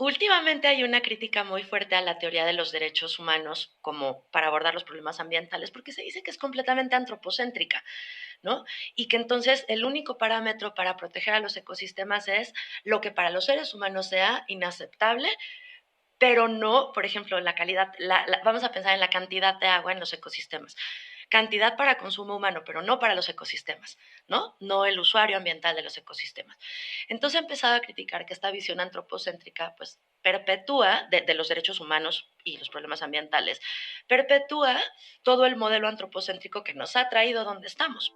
Últimamente hay una crítica muy fuerte a la teoría de los derechos humanos como para abordar los problemas ambientales, porque se dice que es completamente antropocéntrica, ¿no? Y que entonces el único parámetro para proteger a los ecosistemas es lo que para los seres humanos sea inaceptable, pero no, por ejemplo, la calidad, vamos a pensar en la cantidad de agua en los ecosistemas. Cantidad para consumo humano, pero no para los ecosistemas, ¿no? No el usuario ambiental de los ecosistemas. Entonces he empezado a criticar que esta visión antropocéntrica, pues, perpetúa, de los derechos humanos y los problemas ambientales, perpetúa todo el modelo antropocéntrico que nos ha traído donde estamos.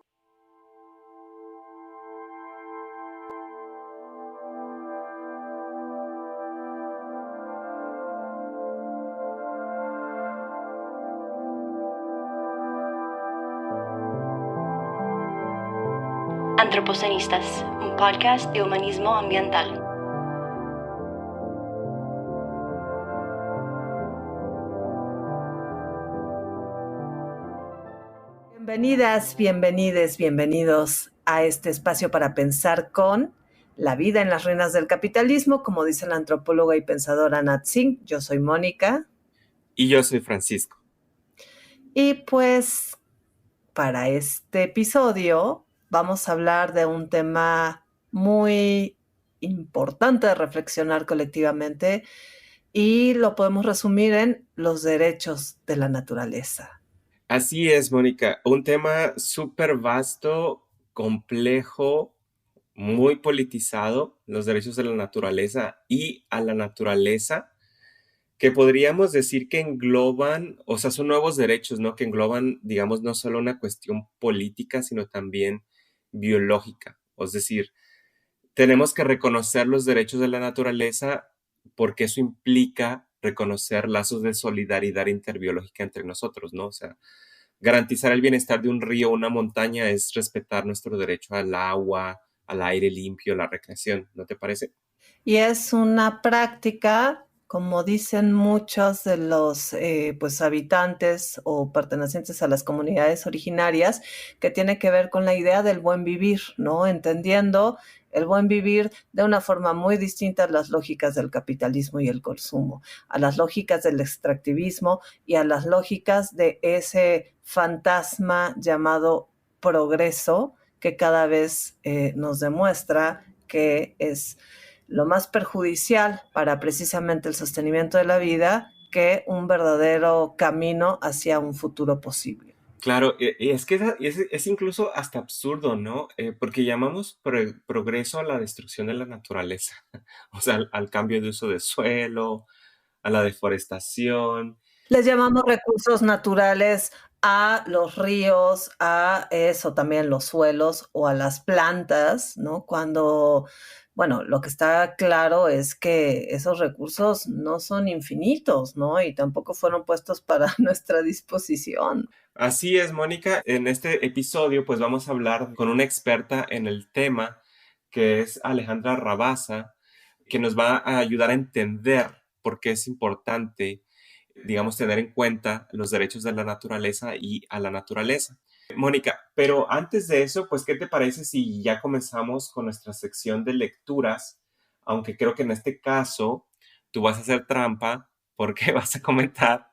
Antropocenistas, un podcast de humanismo ambiental. Bienvenidas, bienvenides, bienvenidos a este espacio para pensar con la vida en las ruinas del capitalismo, como dice la antropóloga y pensadora Nat Singh. Yo soy Mónica. Y yo soy Francisco. Y pues para este episodio vamos a hablar de un tema muy importante de reflexionar colectivamente y lo podemos resumir en los derechos de la naturaleza. Así es, Mónica. Un tema súper vasto, complejo, muy politizado, los derechos de la naturaleza y a la naturaleza, que podríamos decir que engloban, o sea, son nuevos derechos, ¿no? Que engloban, digamos, no solo una cuestión política, sino también biológica. Es decir, tenemos que reconocer los derechos de la naturaleza porque eso implica reconocer lazos de solidaridad interbiológica entre nosotros, ¿no? O sea, garantizar el bienestar de un río o una montaña es respetar nuestro derecho al agua, al aire limpio, la recreación, ¿no te parece? Y es una práctica, como dicen muchos de los habitantes o pertenecientes a las comunidades originarias, que tiene que ver con la idea del buen vivir, ¿no? Entendiendo el buen vivir de una forma muy distinta a las lógicas del capitalismo y el consumo, a las lógicas del extractivismo y a las lógicas de ese fantasma llamado progreso que cada vez nos demuestra que es lo más perjudicial para precisamente el sostenimiento de la vida que un verdadero camino hacia un futuro posible. Claro, y es que es incluso hasta absurdo, ¿no? Porque llamamos progreso a la destrucción de la naturaleza, o sea, al cambio de uso de suelo, a la deforestación. Les llamamos recursos naturales a los ríos, a eso también los suelos o a las plantas, ¿no? Cuando, bueno, lo que está claro es que esos recursos no son infinitos, ¿no? Y tampoco fueron puestos para nuestra disposición. Así es, Mónica. En este episodio, pues vamos a hablar con una experta en el tema, que es Alejandra Rabasa, que nos va a ayudar a entender por qué es importante, digamos, tener en cuenta los derechos de la naturaleza y a la naturaleza. Mónica, pero antes de eso, pues, ¿qué te parece si ya comenzamos con nuestra sección de lecturas? Aunque creo que en este caso tú vas a hacer trampa porque vas a comentar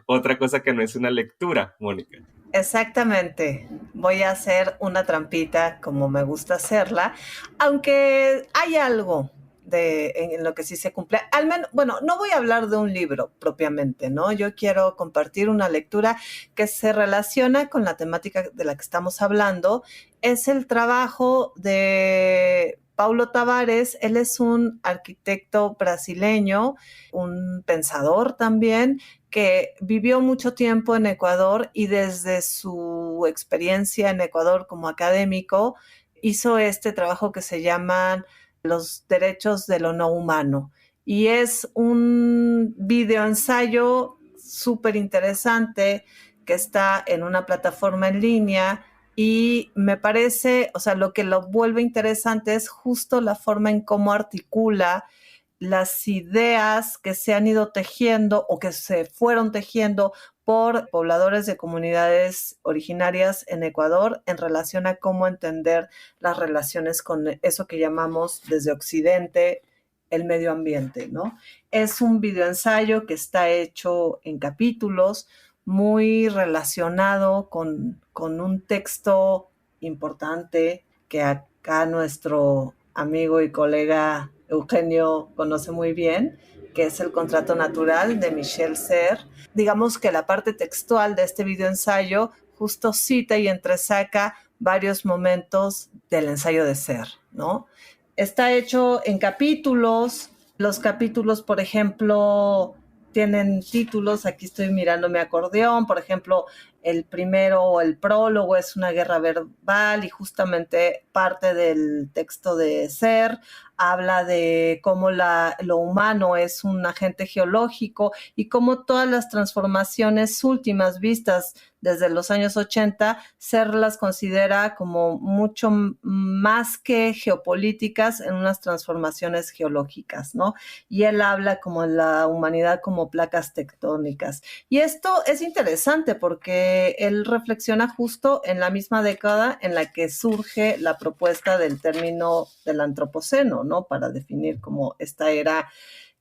otra cosa que no es una lectura, Mónica. Exactamente. Voy a hacer una trampita como me gusta hacerla, aunque hay algo en lo que sí se cumple. Al menos, bueno, no voy a hablar de un libro propiamente, ¿no? Yo quiero compartir una lectura que se relaciona con la temática de la que estamos hablando. Es el trabajo de Paulo Tavares. Él es un arquitecto brasileño, un pensador también, que vivió mucho tiempo en Ecuador y desde su experiencia en Ecuador como académico hizo este trabajo que se llama Los derechos de lo no humano. Y es un videoensayo súper interesante que está en una plataforma en línea y me parece, o sea, lo que lo vuelve interesante es justo la forma en cómo articula las ideas que se han ido tejiendo o que se fueron tejiendo por pobladores de comunidades originarias en Ecuador en relación a cómo entender las relaciones con eso que llamamos desde Occidente el medio ambiente, ¿no? Es un videoensayo que está hecho en capítulos, muy relacionado con un texto importante que acá nuestro amigo y colega Eugenio conoce muy bien, que es el Contrato Natural de Michel Serres. Digamos que la parte textual de este videoensayo justo cita y entresaca varios momentos del ensayo de Serres, ¿no? Está hecho en capítulos. Los capítulos, por ejemplo, tienen títulos. Aquí estoy mirando mi acordeón. Por ejemplo, el primero o el prólogo es una guerra verbal y justamente parte del texto de Serres habla de cómo lo humano es un agente geológico y cómo todas las transformaciones últimas vistas desde los años 80, Serres las considera como mucho más que geopolíticas en unas transformaciones geológicas, ¿no? Y él habla como en la humanidad como placas tectónicas. Y esto es interesante porque él reflexiona justo en la misma década en la que surge la propuesta del término del antropoceno, ¿no? Para definir como esta era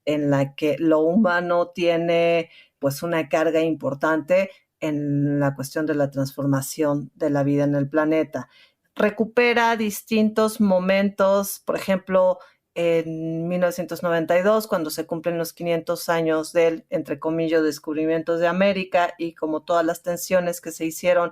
en la que lo humano tiene pues una carga importante en la cuestión de la transformación de la vida en el planeta. Recupera distintos momentos, por ejemplo, en 1992, cuando se cumplen los 500 años del, entre comillas, descubrimiento de América y como todas las tensiones que se hicieron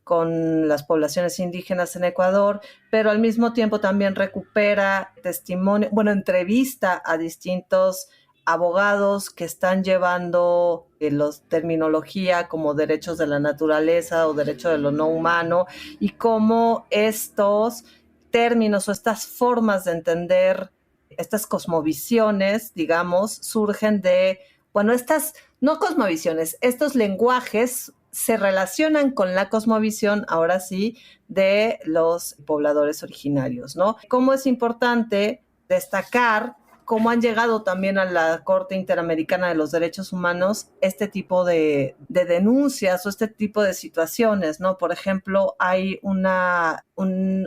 con las poblaciones indígenas en Ecuador, pero al mismo tiempo también recupera testimonio, bueno, entrevista a distintos abogados que están llevando los terminología como derechos de la naturaleza o derecho de lo no humano y cómo estos términos o estas formas de entender estas cosmovisiones, digamos, surgen de, bueno, estas, no cosmovisiones, estos lenguajes se relacionan con la cosmovisión, ahora sí, de los pobladores originarios, ¿no? Cómo es importante destacar cómo han llegado también a la Corte Interamericana de los Derechos Humanos este tipo de denuncias o este tipo de situaciones, ¿no? Por ejemplo, hay un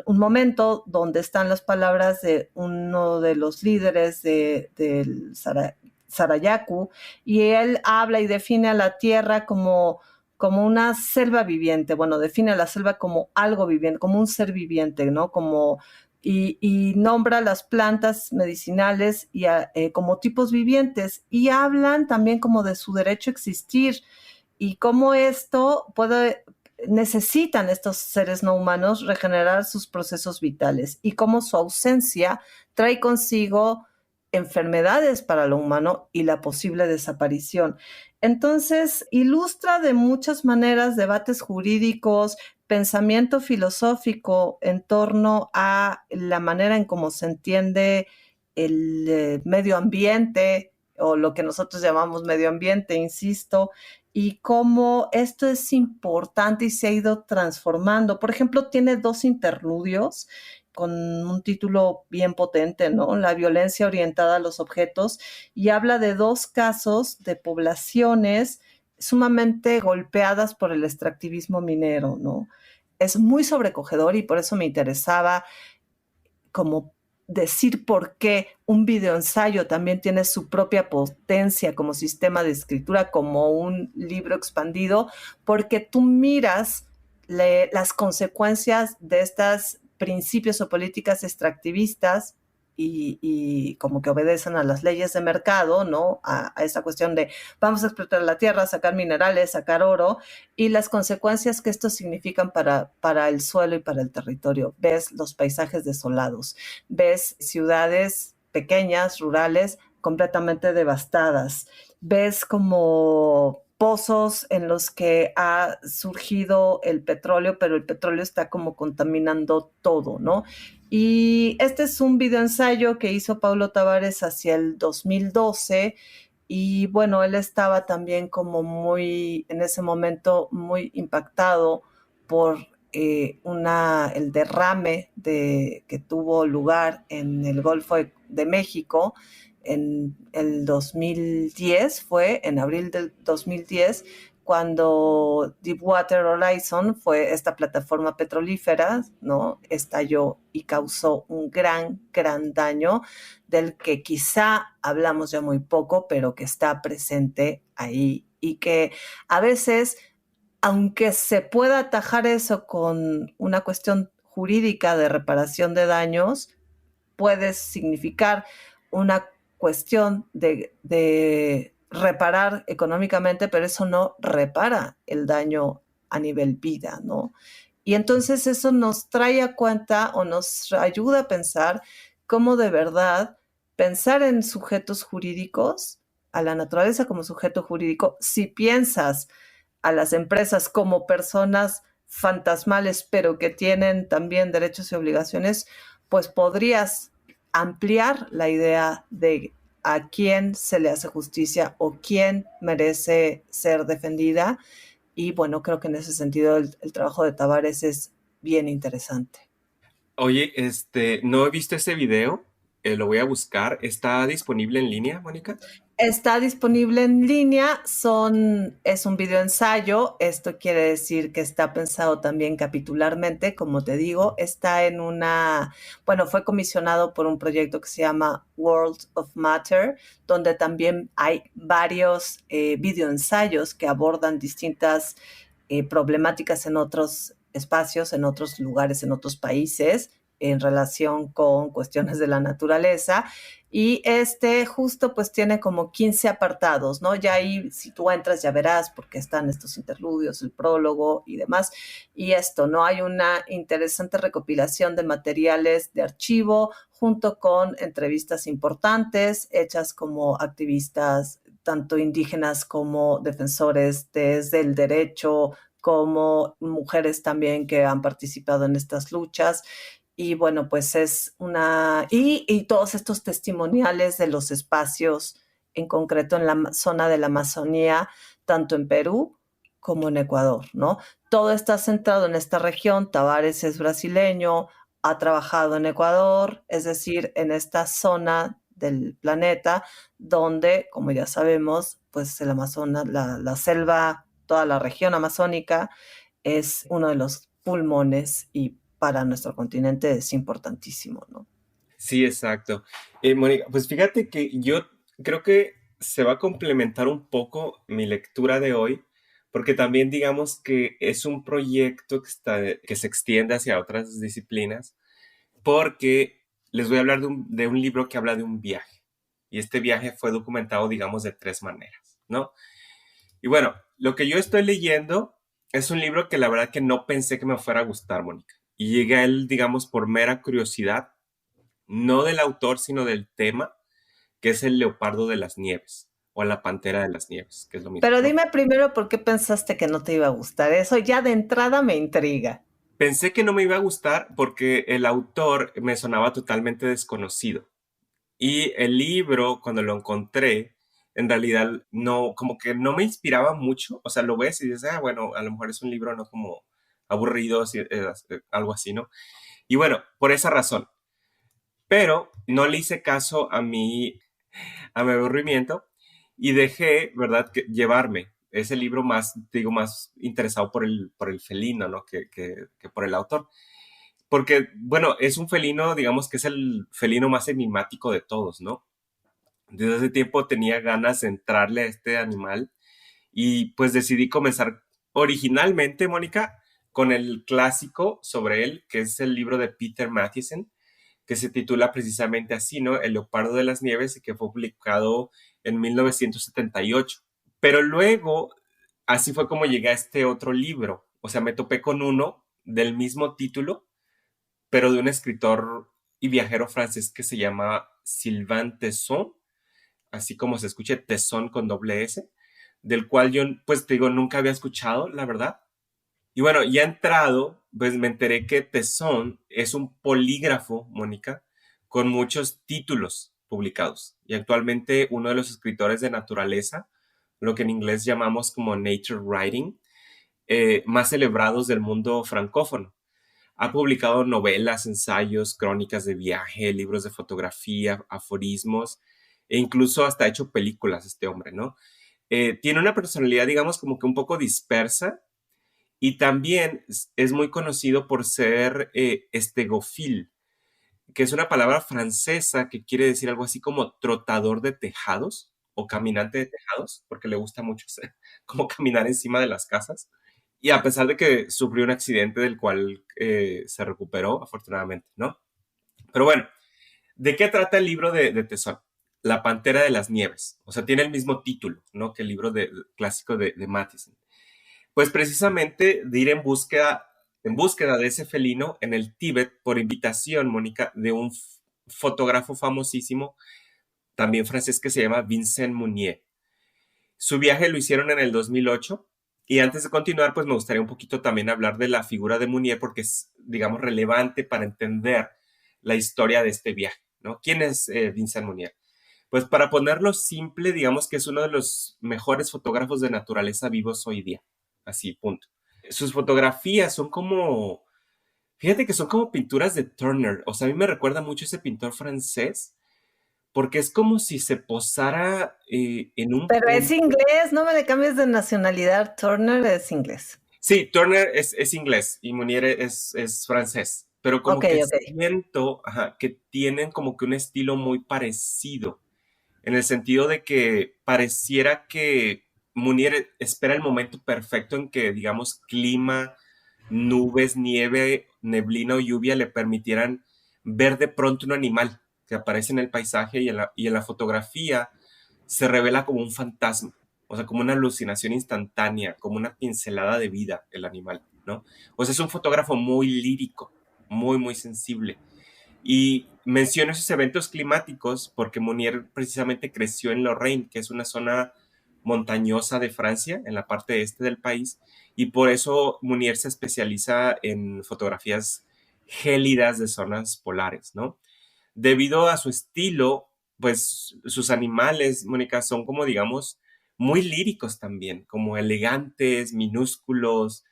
momento donde están las palabras de uno de los líderes del Sarayaku y él habla y define a la tierra como una selva viviente, bueno, define a la selva como algo viviente, como un ser viviente, ¿no? Y nombra las plantas medicinales como tipos vivientes y hablan también como de su derecho a existir y cómo necesitan estos seres no humanos regenerar sus procesos vitales y cómo su ausencia trae consigo enfermedades para lo humano y la posible desaparición. Entonces, ilustra de muchas maneras debates jurídicos, pensamiento filosófico en torno a la manera en cómo se entiende el medio ambiente o lo que nosotros llamamos medio ambiente, insisto, y cómo esto es importante y se ha ido transformando. Por ejemplo, tiene 2 interludios con un título bien potente, ¿no? La violencia orientada a los objetos, y habla de 2 casos de poblaciones sumamente golpeadas por el extractivismo minero, ¿no? Es muy sobrecogedor y por eso me interesaba como decir por qué un videoensayo también tiene su propia potencia como sistema de escritura, como un libro expandido, porque tú miras las consecuencias de estos principios o políticas extractivistas y como que obedecen a las leyes de mercado, ¿no? A esa cuestión de vamos a explotar la tierra, sacar minerales, sacar oro, y las consecuencias que esto significan para el suelo y para el territorio. Ves los paisajes desolados, ves ciudades pequeñas, rurales, completamente devastadas, ves como pozos en los que ha surgido el petróleo, pero el petróleo está como contaminando todo, ¿no? Y este es un videoensayo que hizo Paulo Tavares hacia el 2012 y bueno, él estaba también como en ese momento muy impactado por el derrame que tuvo lugar en el Golfo de México en el 2010, fue en abril del 2010, cuando Deepwater Horizon fue esta plataforma petrolífera, ¿no? Estalló y causó un gran daño del que quizá hablamos ya muy poco, pero que está presente ahí y que a veces, aunque se pueda atajar eso con una cuestión jurídica de reparación de daños, puede significar una cuestión de reparar económicamente, pero eso no repara el daño a nivel vida, ¿no? Y entonces eso nos trae a cuenta o nos ayuda a pensar cómo de verdad pensar en sujetos jurídicos, a la naturaleza como sujeto jurídico, si piensas a las empresas como personas fantasmales, pero que tienen también derechos y obligaciones, pues podrías ampliar la idea de a quién se le hace justicia o quién merece ser defendida. Y bueno, creo que en ese sentido el trabajo de Tavares es bien interesante. Oye, no he visto ese video, lo voy a buscar. ¿Está disponible en línea, Mónica? Está disponible en línea, es un video ensayo, esto quiere decir que está pensado también capitularmente, como te digo, está en bueno, fue comisionado por un proyecto que se llama World of Matter, donde también hay varios videoensayos que abordan distintas problemáticas en otros espacios, en otros lugares, en otros países, en relación con cuestiones de la naturaleza. Y justo pues tiene como 15 apartados, ¿no? Ya ahí si tú entras ya verás porque están estos interludios, el prólogo y demás. Y ¿no? Hay una interesante recopilación de materiales de archivo junto con entrevistas importantes hechas como activistas tanto indígenas como defensores desde el derecho, como mujeres también que han participado en estas luchas. Y bueno, pues es y todos estos testimoniales de los espacios, en concreto en la zona de la Amazonía, tanto en Perú como en Ecuador, ¿no? Todo está centrado en esta región. Tavares es brasileño, ha trabajado en Ecuador, es decir, en esta zona del planeta donde, como ya sabemos, pues el Amazonas, la selva, toda la región amazónica es uno de los pulmones y para nuestro continente es importantísimo, ¿no? Sí, exacto. Mónica, pues fíjate que yo creo que se va a complementar un poco mi lectura de hoy, porque también digamos que es un proyecto que se extiende hacia otras disciplinas, porque les voy a hablar de un libro que habla de un viaje. Y este viaje fue documentado, digamos, de tres maneras, ¿no? Y bueno, lo que yo estoy leyendo es un libro que la verdad que no pensé que me fuera a gustar, Mónica. Y llegué a él, digamos, por mera curiosidad, no del autor, sino del tema, que es el leopardo de las nieves o la pantera de las nieves, que es lo mismo, Pero ¿no? dime primero por qué pensaste que no te iba a gustar. Eso ya de entrada me intriga. Pensé que no me iba a gustar porque el autor me sonaba totalmente desconocido. Y el libro, cuando lo encontré, en realidad no, como que no me inspiraba mucho. O sea, lo ves y dices, ah, bueno, a lo mejor es un libro no como aburrido, algo así, ¿no? Y bueno, por esa razón. Pero no le hice caso a mi aburrimiento y dejé, ¿verdad?, llevarme ese libro más, digo, más interesado por el felino, ¿no? Que por el autor. Porque, bueno, es un felino, digamos que es el felino más enigmático de todos, ¿no? Desde hace tiempo tenía ganas de entrarle a este animal y pues decidí comenzar originalmente, Mónica, con el clásico sobre él, que es el libro de Peter Matthiessen, que se titula precisamente así, ¿no? El leopardo de las nieves y que fue publicado en 1978. Pero luego, así fue como llegué a este otro libro. O sea, me topé con uno del mismo título, pero de un escritor y viajero francés que se llama Sylvain Tesson, así como se escucha Tesson con doble S, del cual yo, pues te digo, nunca había escuchado, la verdad. Y bueno, ya entrado, pues me enteré que Tesson es un polígrafo, Mónica, con muchos títulos publicados. Y actualmente uno de los escritores de naturaleza, lo que en inglés llamamos como nature writing, más celebrados del mundo francófono. Ha publicado novelas, ensayos, crónicas de viaje, libros de fotografía, aforismos e incluso hasta ha hecho películas este hombre, ¿no? Tiene una personalidad, digamos, como que un poco dispersa y también es muy conocido por ser estegofil, que es una palabra francesa que quiere decir algo así como trotador de tejados o caminante de tejados, porque le gusta mucho como caminar encima de las casas. Y a pesar de que sufrió un accidente del cual se recuperó, afortunadamente, ¿no? Pero bueno, ¿de qué trata el libro de Tesson? La Pantera de las Nieves. O sea, tiene el mismo título, ¿no? Que el libro clásico de Matheson. Pues precisamente de ir en búsqueda de ese felino en el Tíbet por invitación, Mónica, de un fotógrafo famosísimo, también francés, que se llama Vincent Munier. Su viaje lo hicieron en el 2008 y antes de continuar, pues me gustaría un poquito también hablar de la figura de Munier porque es, digamos, relevante para entender la historia de este viaje, ¿no? ¿Quién es Vincent Munier? Pues para ponerlo simple, digamos que es uno de los mejores fotógrafos de naturaleza vivos hoy día. Así, punto. Sus fotografías son como, fíjate que son como pinturas de Turner. O sea, a mí me recuerda mucho ese pintor francés, porque es como si se posara en un Pero es punto. inglés, no me le cambies de nacionalidad. Turner es inglés. Sí, Turner es inglés y Munier es francés, pero Ok, como que ok. siento, ajá, que tienen como que un estilo muy parecido, en el sentido de que pareciera que Munier espera el momento perfecto en que, digamos, clima, nubes, nieve, neblina o lluvia le permitieran ver de pronto un animal que aparece en el paisaje y en la fotografía se revela como un fantasma, o sea, como una alucinación instantánea, como una pincelada de vida el animal, ¿no? O sea, es un fotógrafo muy lírico, muy, muy sensible. Y menciono esos eventos climáticos porque Munier precisamente creció en Lorraine, que es una zona montañosa de Francia, en la parte este del país, y por eso Munier se especializa en fotografías gélidas de zonas polares, ¿no? Debido a su estilo, pues sus animales, Mónica, son como, digamos, muy líricos también, como elegantes, minúsculos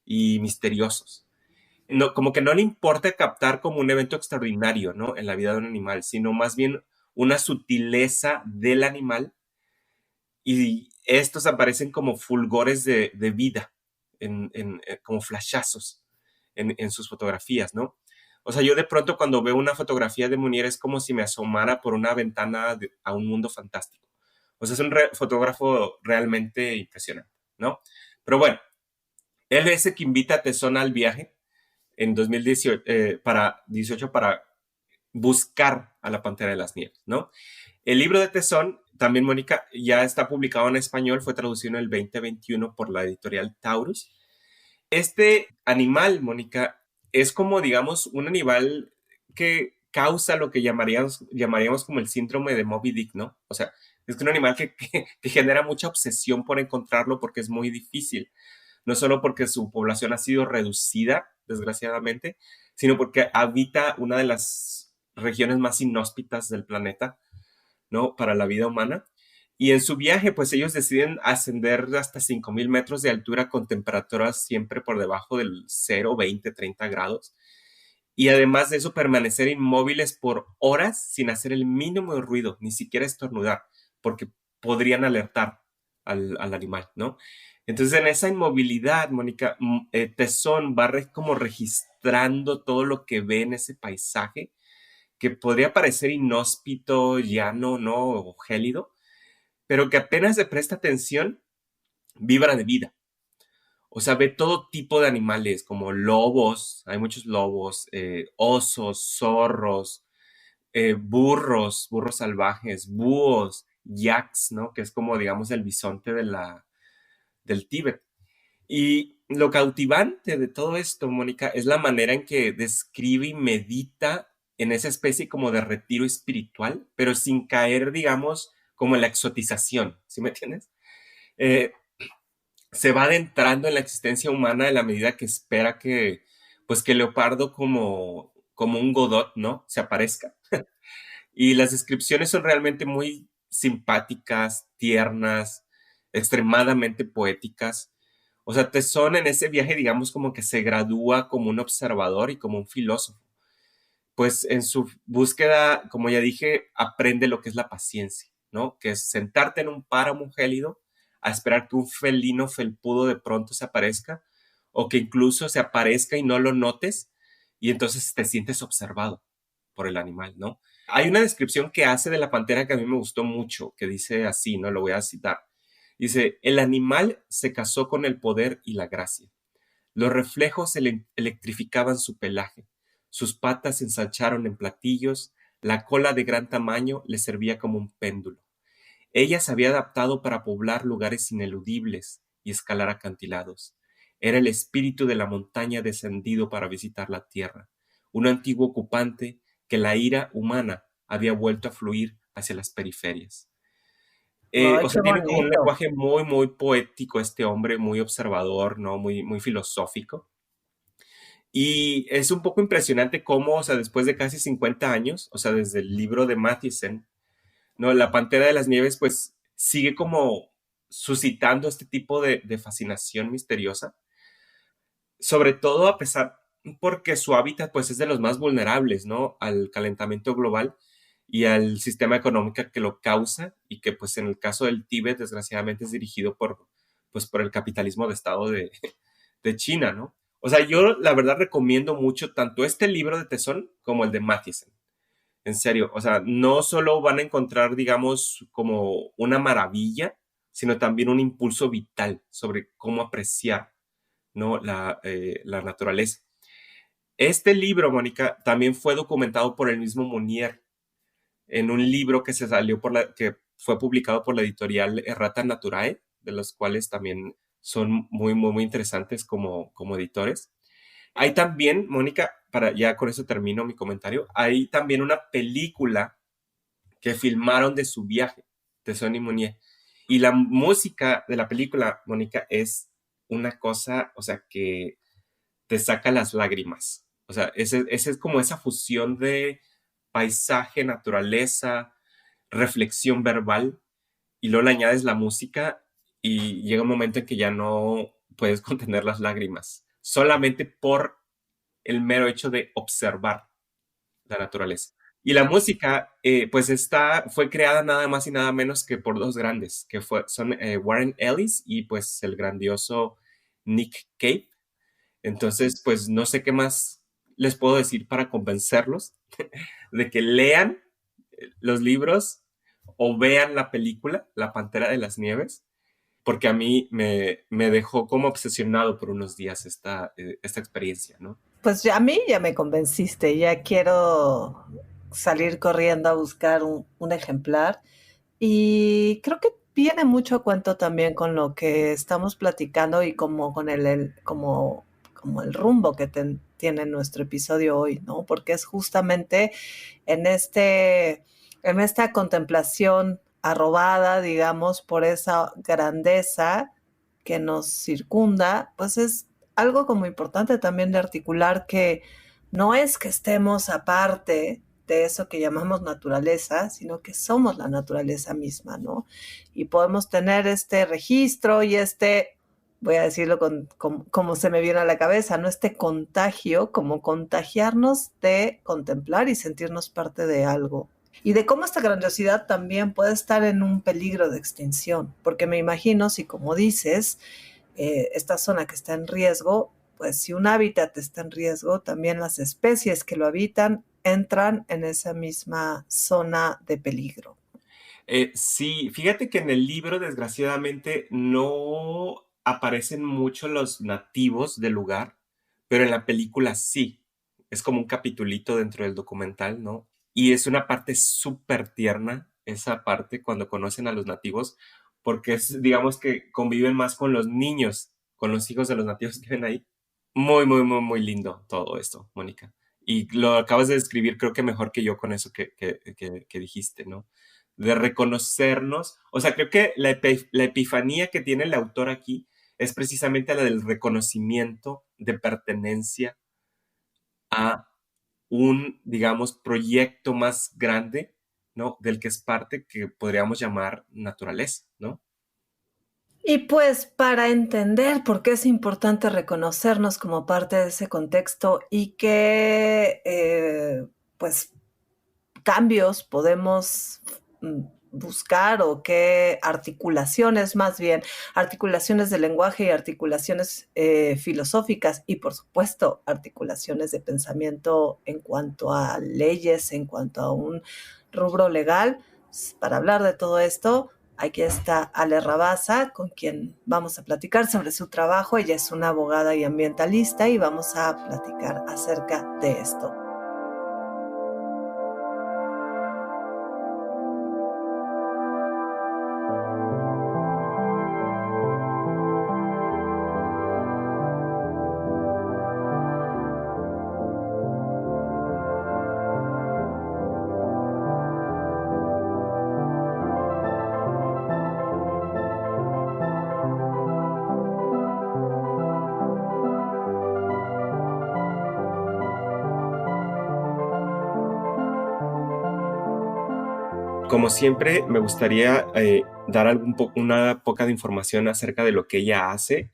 y misteriosos. No, como que no le importa captar como un evento extraordinario, ¿no? En la vida de un animal, sino más bien una sutileza del animal y estos aparecen como fulgores de vida, como flashazos en sus fotografías, ¿no? O sea, yo de pronto cuando veo una fotografía de Munier es como si me asomara por una ventana a un mundo fantástico. O sea, es un fotógrafo realmente impresionante, ¿no? Pero bueno, él es el que invita a Tesson al viaje en 2018, para 18 para buscar a la Pantera de las Nieves, ¿no? El libro de Tesson, también Mónica, ya está publicado en español, fue traducido en el 2021 por la editorial Taurus. Este animal, Mónica, es como, digamos, un animal que causa lo que llamaríamos como el síndrome de Moby Dick, ¿no? O sea, es un animal que genera mucha obsesión por encontrarlo porque es muy difícil. No solo porque su población ha sido reducida, desgraciadamente, sino porque habita una de las regiones más inhóspitas del planeta, ¿no? Para la vida humana. Y en su viaje, pues ellos deciden ascender hasta 5.000 metros de altura con temperaturas siempre por debajo del 0, 20, 30 grados. Y además de eso, permanecer inmóviles por horas sin hacer el mínimo de ruido, ni siquiera estornudar, porque podrían alertar al animal, ¿no? Entonces, en esa inmovilidad, Mónica, Tesson va como registrando todo lo que ve en ese paisaje, que podría parecer inhóspito, llano, ¿no? O gélido, pero que apenas le presta atención, vibra de vida. O sea, ve todo tipo de animales, como lobos, hay muchos lobos, osos, zorros, burros salvajes, búhos, yaks, ¿no? Que es como, digamos, el bisonte del Tíbet. Y lo cautivante de todo esto, Mónica, es la manera en que describe y medita en esa especie como de retiro espiritual, pero sin caer, digamos, como en la exotización, ¿sí me entiendes? Eh, Se va adentrando en la existencia humana en la medida que espera pues que Leopardo como un Godot, ¿no? Se aparezca. Y las descripciones son realmente muy simpáticas, tiernas, extremadamente poéticas. O sea, Tesson en ese viaje, digamos, como que se gradúa como un observador y como un filósofo. Pues en su búsqueda, como ya dije, aprende lo que es la paciencia, ¿no? Que es sentarte en un páramo gélido a esperar que un felino felpudo de pronto se aparezca, o que incluso se aparezca y no lo notes, y entonces te sientes observado por el animal, ¿no? Hay una descripción que hace de la pantera que a mí me gustó mucho, que dice así, ¿no? Lo voy a citar. Dice, el animal se casó con el poder y la gracia. Los reflejos electrificaban su pelaje. Sus patas se ensancharon en platillos, la cola de gran tamaño le servía como un péndulo. Ella se había adaptado para poblar lugares ineludibles y escalar acantilados. Era el espíritu de la montaña descendido para visitar la tierra, un antiguo ocupante que la ira humana había vuelto a fluir hacia las periferias. Ay, O qué sea, tiene como un bonito. lenguaje muy, muy poético este hombre, muy observador, ¿no? Muy, muy filosófico. Y es un poco impresionante cómo, o sea, después de casi 50 años, o sea, desde el libro de Mathieson, ¿no? La Pantera de las Nieves, pues, sigue como suscitando este tipo de fascinación misteriosa, sobre todo a pesar, porque su hábitat, pues, es de los más vulnerables, ¿no? Al calentamiento global y al sistema económico que lo causa y que, pues, en el caso del Tíbet, desgraciadamente, es dirigido pues, por el capitalismo de Estado de China, ¿no? O sea, yo la verdad recomiendo mucho tanto este libro de Tesón como el de Mathieson. En serio, o sea, no solo van a encontrar, digamos, como una maravilla, sino también un impulso vital sobre cómo apreciar, ¿no? La naturaleza. Este libro, Mónica, también fue documentado por el mismo Monnier en un libro que que fue publicado por la editorial Errata Naturae, de los cuales también son muy, muy, muy interesantes como editores. Hay también, Mónica, ya con eso termino mi comentario, hay también una película que filmaron de su viaje, de Sonny Monnier. Y la música de la película, Mónica, es una cosa, o sea, que te saca las lágrimas. O sea, ese es como esa fusión de paisaje, naturaleza, reflexión verbal, y luego le añades la música y llega un momento en que ya no puedes contener las lágrimas, solamente por el mero hecho de observar la naturaleza. Y la música, pues fue creada nada más y nada menos que por dos grandes, son Warren Ellis y pues el grandioso Nick Cave. Entonces, pues no sé qué más les puedo decir para convencerlos de que lean los libros o vean la película, La Pantera de las Nieves, porque a mí me dejó como obsesionado por unos días esta experiencia, ¿no? Pues a mí ya me convenciste, ya quiero salir corriendo a buscar un ejemplar. Y creo que viene mucho a cuento también con lo que estamos platicando y como con como el rumbo que tiene nuestro episodio hoy, ¿no? Porque es justamente en en esta contemplación arrobada, digamos, por esa grandeza que nos circunda, pues es algo como importante también de articular que no es que estemos aparte de eso que llamamos naturaleza, sino que somos la naturaleza misma, ¿no? Y podemos tener este registro y voy a decirlo como se me viene a la cabeza, ¿no? Este contagio, como contagiarnos de contemplar y sentirnos parte de algo. Y de cómo esta grandiosidad también puede estar en un peligro de extinción, porque me imagino, si como dices, esta zona que está en riesgo, pues si un hábitat está en riesgo, también las especies que lo habitan entran en esa misma zona de peligro. Sí, fíjate que en el libro, desgraciadamente, no aparecen mucho los nativos del lugar, pero en la película sí. Es como un capitulito dentro del documental, ¿no? Y es una parte súper tierna, esa parte cuando conocen a los nativos, porque digamos que conviven más con los niños, con los hijos de los nativos que ven ahí. Muy, muy, muy, muy lindo todo esto, Mónica. Y lo acabas de describir, creo que mejor que yo con eso que dijiste, ¿no? De reconocernos. O sea, creo que la epifanía que tiene el autor aquí es precisamente la del reconocimiento de pertenencia a un, digamos, proyecto más grande, ¿no? Del que es parte que podríamos llamar naturaleza, ¿no? Y pues para entender por qué es importante reconocernos como parte de ese contexto y qué pues cambios podemos buscar o qué articulaciones, más bien, articulaciones de lenguaje y articulaciones filosóficas y, por supuesto, articulaciones de pensamiento en cuanto a leyes, en cuanto a un rubro legal. Para hablar de todo esto, aquí está Ale Rabasa, con quien vamos a platicar sobre su trabajo. Ella es una abogada y ambientalista y vamos a platicar acerca de esto. Como siempre, me gustaría dar una poca de información acerca de lo que ella hace,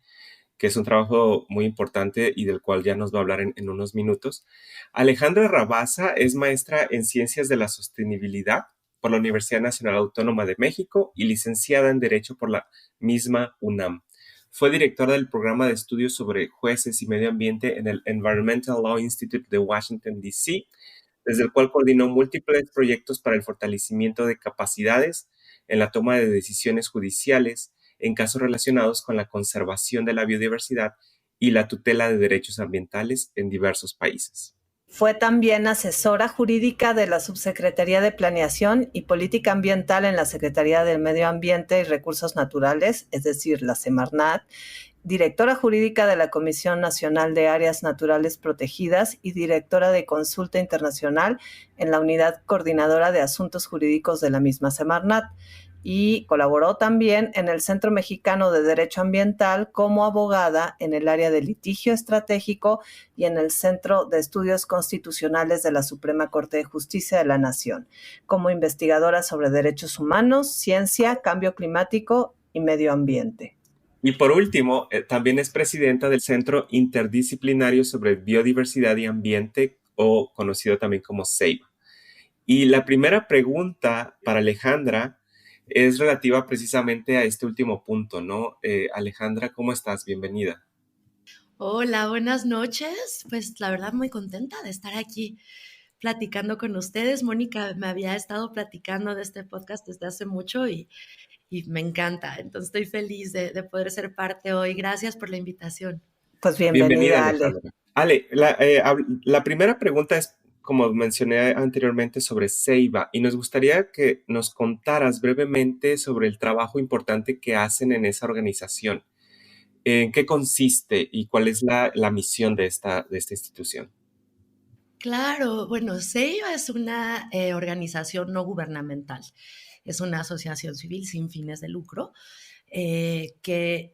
que es un trabajo muy importante y del cual ya nos va a hablar en unos minutos. Alejandra Rabasa es maestra en Ciencias de la Sostenibilidad por la Universidad Nacional Autónoma de México y licenciada en Derecho por la misma UNAM. Fue directora del programa de estudios sobre jueces y medio ambiente en el Environmental Law Institute de Washington, D.C., desde el cual coordinó múltiples proyectos para el fortalecimiento de capacidades en la toma de decisiones judiciales en casos relacionados con la conservación de la biodiversidad y la tutela de derechos ambientales en diversos países. Fue también asesora jurídica de la Subsecretaría de Planeación y Política Ambiental en la Secretaría del Medio Ambiente y Recursos Naturales, es decir, la Semarnat, directora jurídica de la Comisión Nacional de Áreas Naturales Protegidas y directora de Consulta Internacional en la Unidad Coordinadora de Asuntos Jurídicos de la misma Semarnat, y colaboró también en el Centro Mexicano de Derecho Ambiental como abogada en el área de litigio estratégico y en el Centro de Estudios Constitucionales de la Suprema Corte de Justicia de la Nación, como investigadora sobre derechos humanos, ciencia, cambio climático y medio ambiente. Y por último, también es presidenta del Centro Interdisciplinario sobre Biodiversidad y Ambiente, o conocido también como CEIBA. Y la primera pregunta para Alejandra es relativa precisamente a este último punto, ¿no? Alejandra, ¿cómo estás? Bienvenida. Hola, buenas noches. Pues la verdad muy contenta de estar aquí platicando con ustedes. Mónica me había estado platicando de este podcast desde hace mucho y me encanta. Entonces estoy feliz de poder ser parte hoy. Gracias por la invitación. Pues Bienvenida, bienvenida, Ale. Alejandra. Ale, la primera pregunta es, como mencioné anteriormente, sobre CEIBA, y nos gustaría que nos contaras brevemente sobre el trabajo importante que hacen en esa organización. ¿En qué consiste y cuál es la misión de esta institución? Claro, bueno, CEIBA es una organización no gubernamental. Es una asociación civil sin fines de lucro que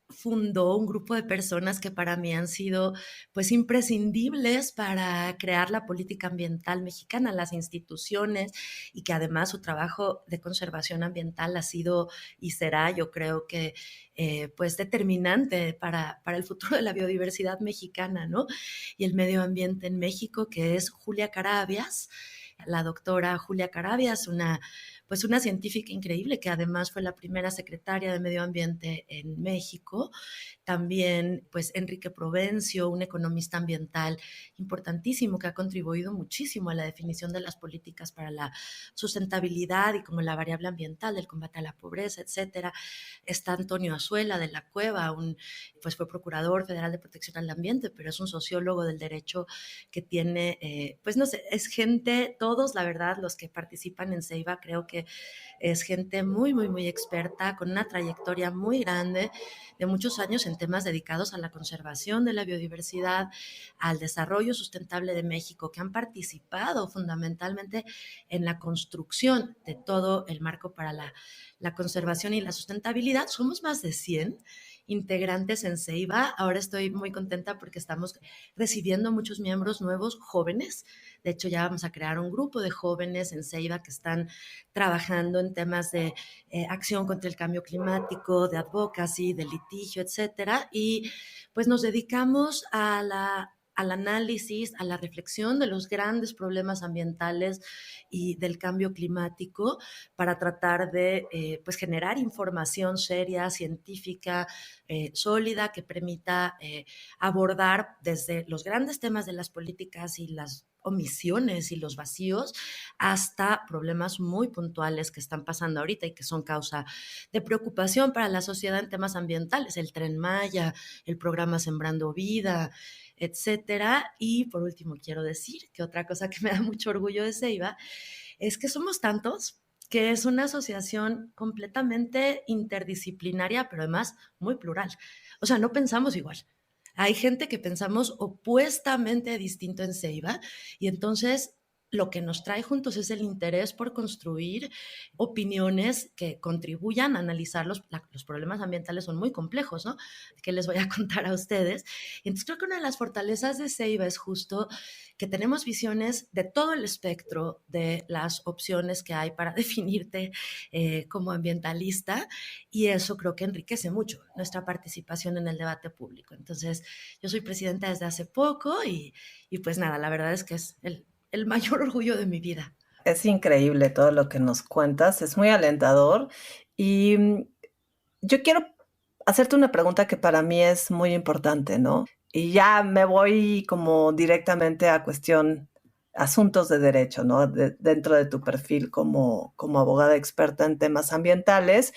fundó un grupo de personas que para mí han sido pues imprescindibles para crear la política ambiental mexicana, las instituciones, y que además su trabajo de conservación ambiental ha sido y será, yo creo que pues determinante para el futuro de la biodiversidad mexicana, ¿no? Y el medio ambiente en México, que es Julia Carabias, la doctora Julia Carabias, una científica increíble que además fue la primera secretaria de Medio Ambiente en México. También, pues, Enrique Provencio, un economista ambiental importantísimo que ha contribuido muchísimo a la definición de las políticas para la sustentabilidad y como la variable ambiental del combate a la pobreza, etcétera. Está Antonio Azuela de la Cueva, pues fue procurador federal de protección al ambiente, pero es un sociólogo del derecho que tiene, pues no sé, es gente, todos, la verdad, los que participan en CEIBA, creo que es gente muy, muy, muy experta, con una trayectoria muy grande de muchos años en temas dedicados a la conservación de la biodiversidad, al desarrollo sustentable de México, que han participado fundamentalmente en la construcción de todo el marco para la conservación y la sustentabilidad. Somos más de 100 integrantes en CEIBA. Ahora estoy muy contenta porque estamos recibiendo muchos miembros nuevos, jóvenes. De hecho, ya vamos a crear un grupo de jóvenes en CEIBA que están trabajando en temas de acción contra el cambio climático, de advocacy, de litigio, etcétera. Y pues nos dedicamos a la al análisis, a la reflexión de los grandes problemas ambientales y del cambio climático para tratar de pues generar información seria, científica, sólida, que permita abordar desde los grandes temas de las políticas y las omisiones y los vacíos hasta problemas muy puntuales que están pasando ahorita y que son causa de preocupación para la sociedad en temas ambientales, el Tren Maya, el programa Sembrando Vida, etcétera. Y por último quiero decir que otra cosa que me da mucho orgullo de Ceiba es que somos tantos que es una asociación completamente interdisciplinaria, pero además muy plural. O sea, no pensamos igual. Hay gente que pensamos opuestamente distinto en Ceiba y entonces lo que nos trae juntos es el interés por construir opiniones que contribuyan a analizar los problemas ambientales. Son muy complejos, ¿no? Que les voy a contar a ustedes. Y entonces creo que una de las fortalezas de Ceiba es justo que tenemos visiones de todo el espectro de las opciones que hay para definirte como ambientalista, y eso creo que enriquece mucho nuestra participación en el debate público. Entonces, yo soy presidenta desde hace poco y pues nada, la verdad es que es el mayor orgullo de mi vida. Es increíble todo lo que nos cuentas, es muy alentador y yo quiero hacerte una pregunta que para mí es muy importante, ¿no? Y ya me voy como directamente a cuestión, asuntos de derecho, ¿no? Dentro de tu perfil como abogada experta en temas ambientales,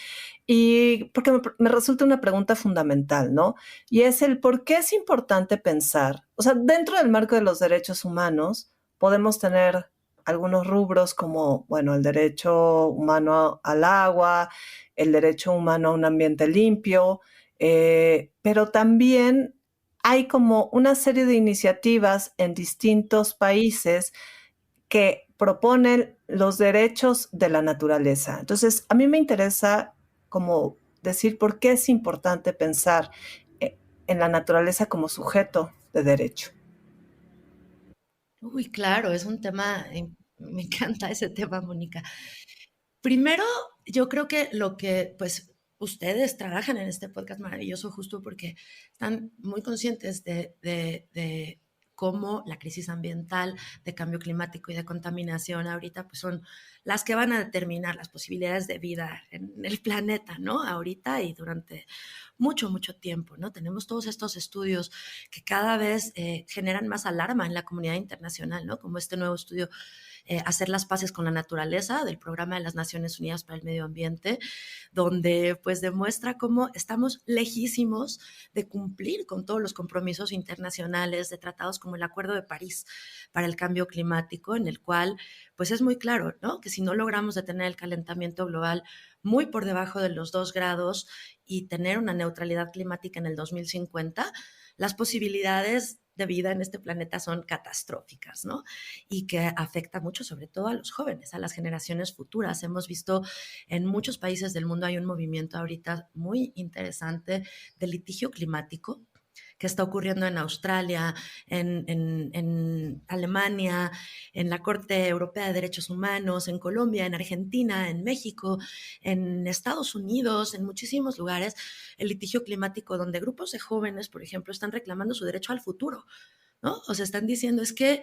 y porque me resulta una pregunta fundamental, ¿no? Y es el por qué es importante pensar, o sea, dentro del marco de los derechos humanos podemos tener algunos rubros como, bueno, el derecho humano al agua, el derecho humano a un ambiente limpio, pero también hay como una serie de iniciativas en distintos países que proponen los derechos de la naturaleza. Entonces, a mí me interesa como decir por qué es importante pensar en la naturaleza como sujeto de derecho. Uy, claro, es un tema, me encanta ese tema, Mónica. Primero, yo creo que lo que, pues, ustedes trabajan en este podcast maravilloso justo porque están muy conscientes de cómo la crisis ambiental, de cambio climático y de contaminación ahorita, pues son las que van a determinar las posibilidades de vida en el planeta, ¿no? Ahorita y durante mucho, mucho tiempo, ¿no? Tenemos todos estos estudios que cada vez generan más alarma en la comunidad internacional, ¿no? Como este nuevo estudio Hacer las paces con la naturaleza del Programa de las Naciones Unidas para el Medio Ambiente, donde pues demuestra cómo estamos lejísimos de cumplir con todos los compromisos internacionales de tratados como el Acuerdo de París para el cambio climático, en el cual pues es muy claro, ¿no? Que si no logramos detener el calentamiento global muy por debajo de los 2 grados y tener una neutralidad climática en el 2050, las posibilidades de vida en este planeta son catastróficas, ¿no? Y que afecta mucho sobre todo a los jóvenes, a las generaciones futuras. Hemos visto en muchos países del mundo hay un movimiento ahorita muy interesante de litigio climático que está ocurriendo en Australia, en Alemania, en la Corte Europea de Derechos Humanos, en Colombia, en Argentina, en México, en Estados Unidos, en muchísimos lugares, el litigio climático donde grupos de jóvenes, por ejemplo, están reclamando su derecho al futuro, ¿no? O sea, están diciendo es que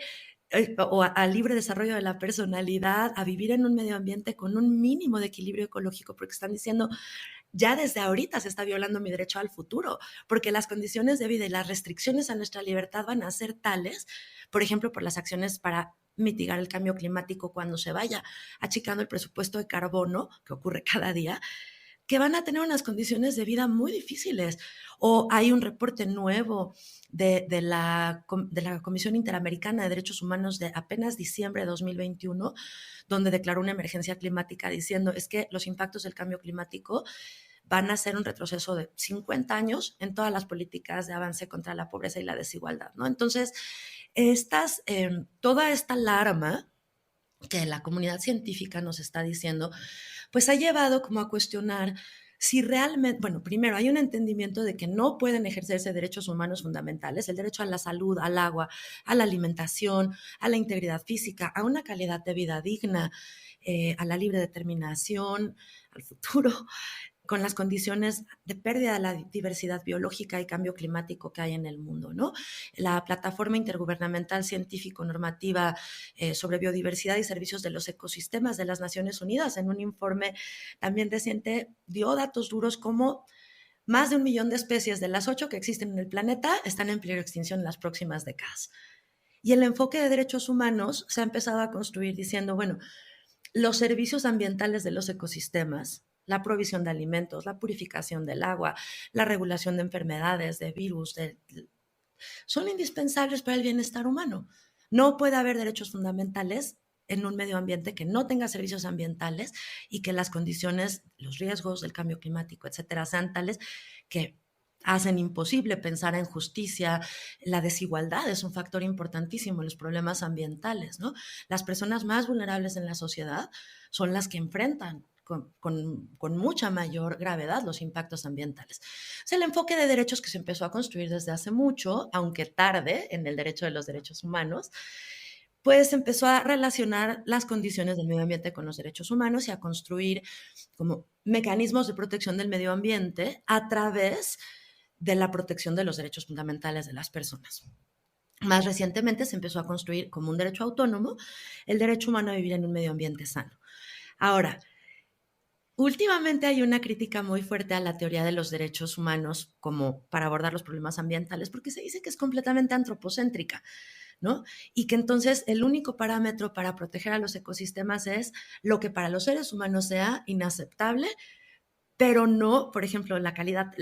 o al libre desarrollo de la personalidad, a vivir en un medio ambiente con un mínimo de equilibrio ecológico, porque están diciendo, ya desde ahorita se está violando mi derecho al futuro, porque las condiciones de vida y las restricciones a nuestra libertad van a ser tales, por ejemplo, por las acciones para mitigar el cambio climático cuando se vaya achicando el presupuesto de carbono, que ocurre cada día, que van a tener unas condiciones de vida muy difíciles. O hay un reporte nuevo de la Comisión Interamericana de Derechos Humanos de apenas diciembre de 2021, donde declaró una emergencia climática diciendo es que los impactos del cambio climático van a ser un retroceso de 50 años en todas las políticas de avance contra la pobreza y la desigualdad, ¿no? Entonces, toda esta alarma que la comunidad científica nos está diciendo, pues ha llevado como a cuestionar si realmente, bueno, primero hay un entendimiento de que no pueden ejercerse derechos humanos fundamentales, el derecho a la salud, al agua, a la alimentación, a la integridad física, a una calidad de vida digna, a la libre determinación, al futuro, con las condiciones de pérdida de la diversidad biológica y cambio climático que hay en el mundo, ¿no? La Plataforma Intergubernamental Científico-Normativa sobre Biodiversidad y Servicios de los Ecosistemas de las Naciones Unidas, en un informe también reciente, dio datos duros como más de 1 millón de especies de las 8 que existen en el planeta están en peligro de extinción en las próximas décadas. Y el enfoque de derechos humanos se ha empezado a construir diciendo, bueno, los servicios ambientales de los ecosistemas, la provisión de alimentos, la purificación del agua, la regulación de enfermedades, de virus, son indispensables para el bienestar humano. No puede haber derechos fundamentales en un medio ambiente que no tenga servicios ambientales y que las condiciones, los riesgos del cambio climático, etcétera, sean tales que hacen imposible pensar en justicia. La desigualdad es un factor importantísimo en los problemas ambientales, ¿no? Las personas más vulnerables en la sociedad son las que enfrentan con mucha mayor gravedad los impactos ambientales. Es el enfoque de derechos que se empezó a construir desde hace mucho, aunque tarde, en el derecho de los derechos humanos, pues empezó a relacionar las condiciones del medio ambiente con los derechos humanos y a construir como mecanismos de protección del medio ambiente a través de la protección de los derechos fundamentales de las personas. Más recientemente se empezó a construir como un derecho autónomo el derecho humano a vivir en un medio ambiente sano. Ahora, últimamente hay una crítica muy fuerte a la teoría de los derechos humanos como para abordar los problemas ambientales, porque se dice que es completamente antropocéntrica, ¿no? Y que entonces el único parámetro para proteger a los ecosistemas es lo que para los seres humanos sea inaceptable, pero no, por ejemplo, la calidad,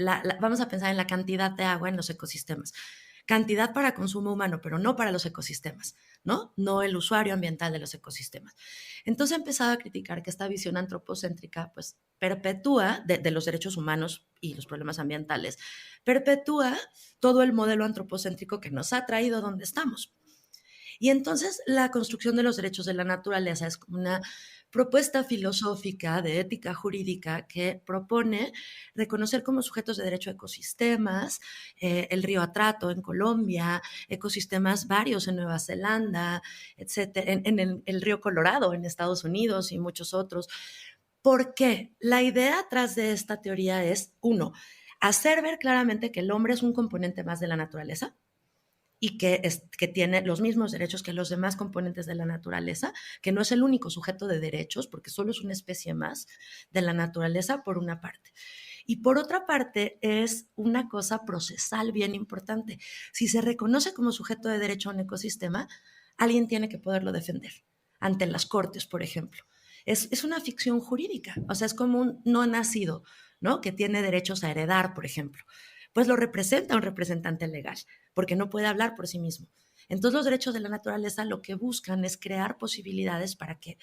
vamos a pensar en la cantidad de agua en los ecosistemas. Cantidad para consumo humano, pero no para los ecosistemas, ¿no? No el usuario ambiental de los ecosistemas. Entonces he empezado a criticar que esta visión antropocéntrica, pues, perpetúa, de los derechos humanos y los problemas ambientales, perpetúa todo el modelo antropocéntrico que nos ha traído donde estamos. Y entonces la construcción de los derechos de la naturaleza es como una propuesta filosófica de ética jurídica que propone reconocer como sujetos de derecho a ecosistemas, el río Atrato en Colombia, ecosistemas varios en Nueva Zelanda, etcétera, en el río Colorado en Estados Unidos y muchos otros. ¿Por qué? La idea atrás de esta teoría es, uno, hacer ver claramente que el hombre es un componente más de la naturaleza, y que tiene los mismos derechos que los demás componentes de la naturaleza, que no es el único sujeto de derechos, porque solo es una especie más de la naturaleza, por una parte. Y por otra parte, es una cosa procesal bien importante. Si se reconoce como sujeto de derecho a un ecosistema, alguien tiene que poderlo defender ante las cortes, por ejemplo. Es una ficción jurídica, o sea, es como un no nacido, ¿no? Que tiene derechos a heredar, por ejemplo. Pues lo representa un representante legal, porque no puede hablar por sí mismo. Entonces los derechos de la naturaleza lo que buscan es crear posibilidades para que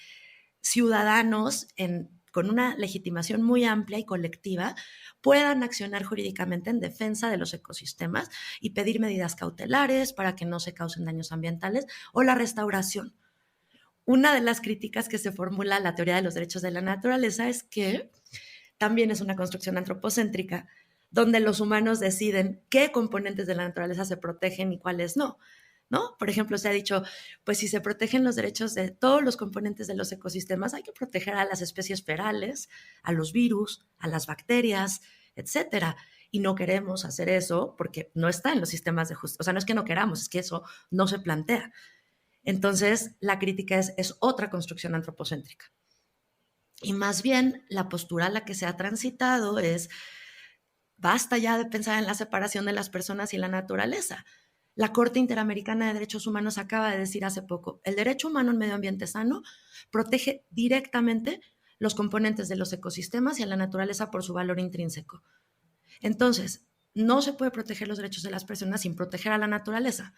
ciudadanos con una legitimación muy amplia y colectiva puedan accionar jurídicamente en defensa de los ecosistemas y pedir medidas cautelares para que no se causen daños ambientales o la restauración. Una de las críticas que se formula a la teoría de los derechos de la naturaleza es que también es una construcción antropocéntrica, donde los humanos deciden qué componentes de la naturaleza se protegen y cuáles no, ¿no? Por ejemplo, se ha dicho, pues si se protegen los derechos de todos los componentes de los ecosistemas, hay que proteger a las especies ferales, a los virus, a las bacterias, etcétera. Y no queremos hacer eso porque no está en los sistemas de justicia. O sea, no es que no queramos, es que eso no se plantea. Entonces, la crítica es otra construcción antropocéntrica. Y más bien, la postura a la que se ha transitado es, basta ya de pensar en la separación de las personas y la naturaleza. La Corte Interamericana de Derechos Humanos acaba de decir hace poco, el derecho humano a un medio ambiente sano protege directamente los componentes de los ecosistemas y a la naturaleza por su valor intrínseco. Entonces, no se puede proteger los derechos de las personas sin proteger a la naturaleza.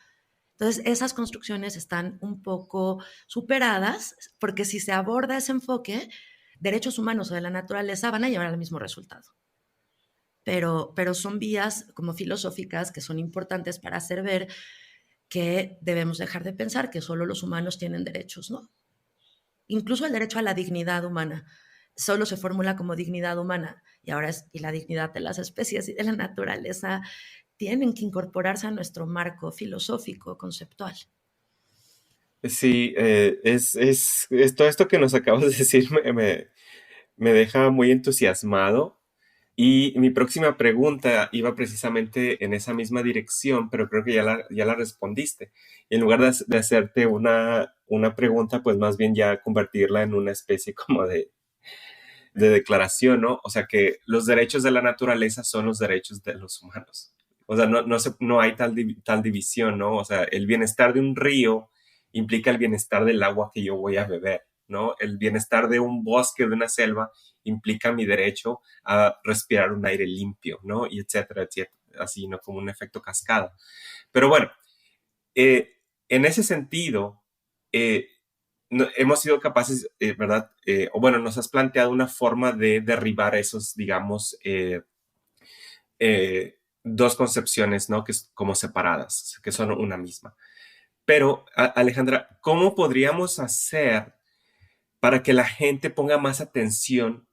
Entonces, esas construcciones están un poco superadas, porque si se aborda ese enfoque, derechos humanos o de la naturaleza van a llevar al mismo resultado. Pero son vías como filosóficas que son importantes para hacer ver que debemos dejar de pensar que solo los humanos tienen derechos, ¿no? Incluso el derecho a la dignidad humana solo se formula como dignidad humana y la dignidad de las especies y de la naturaleza tienen que incorporarse a nuestro marco filosófico, conceptual. Sí, todo esto que nos acabas de decir me deja muy entusiasmado. Y mi próxima pregunta iba precisamente en esa misma dirección, pero creo que ya la respondiste. Y en lugar de hacerte una pregunta, pues más bien ya convertirla en una especie como de declaración, ¿no? O sea, que los derechos de la naturaleza son los derechos de los humanos. O sea, no hay tal división, ¿no? O sea, el bienestar de un río implica el bienestar del agua que yo voy a beber, ¿no? El bienestar de un bosque, de una selva, implica mi derecho a respirar un aire limpio, ¿no? Y etcétera, etcétera, así, ¿no? Como un efecto cascada. Pero bueno, en ese sentido, eh, hemos sido capaces, ¿verdad? O bueno, nos has planteado una forma de derribar esos, digamos, dos concepciones, ¿no? Que es como separadas, que son una misma. Pero, Alejandra, ¿cómo podríamos hacer para que la gente ponga más atención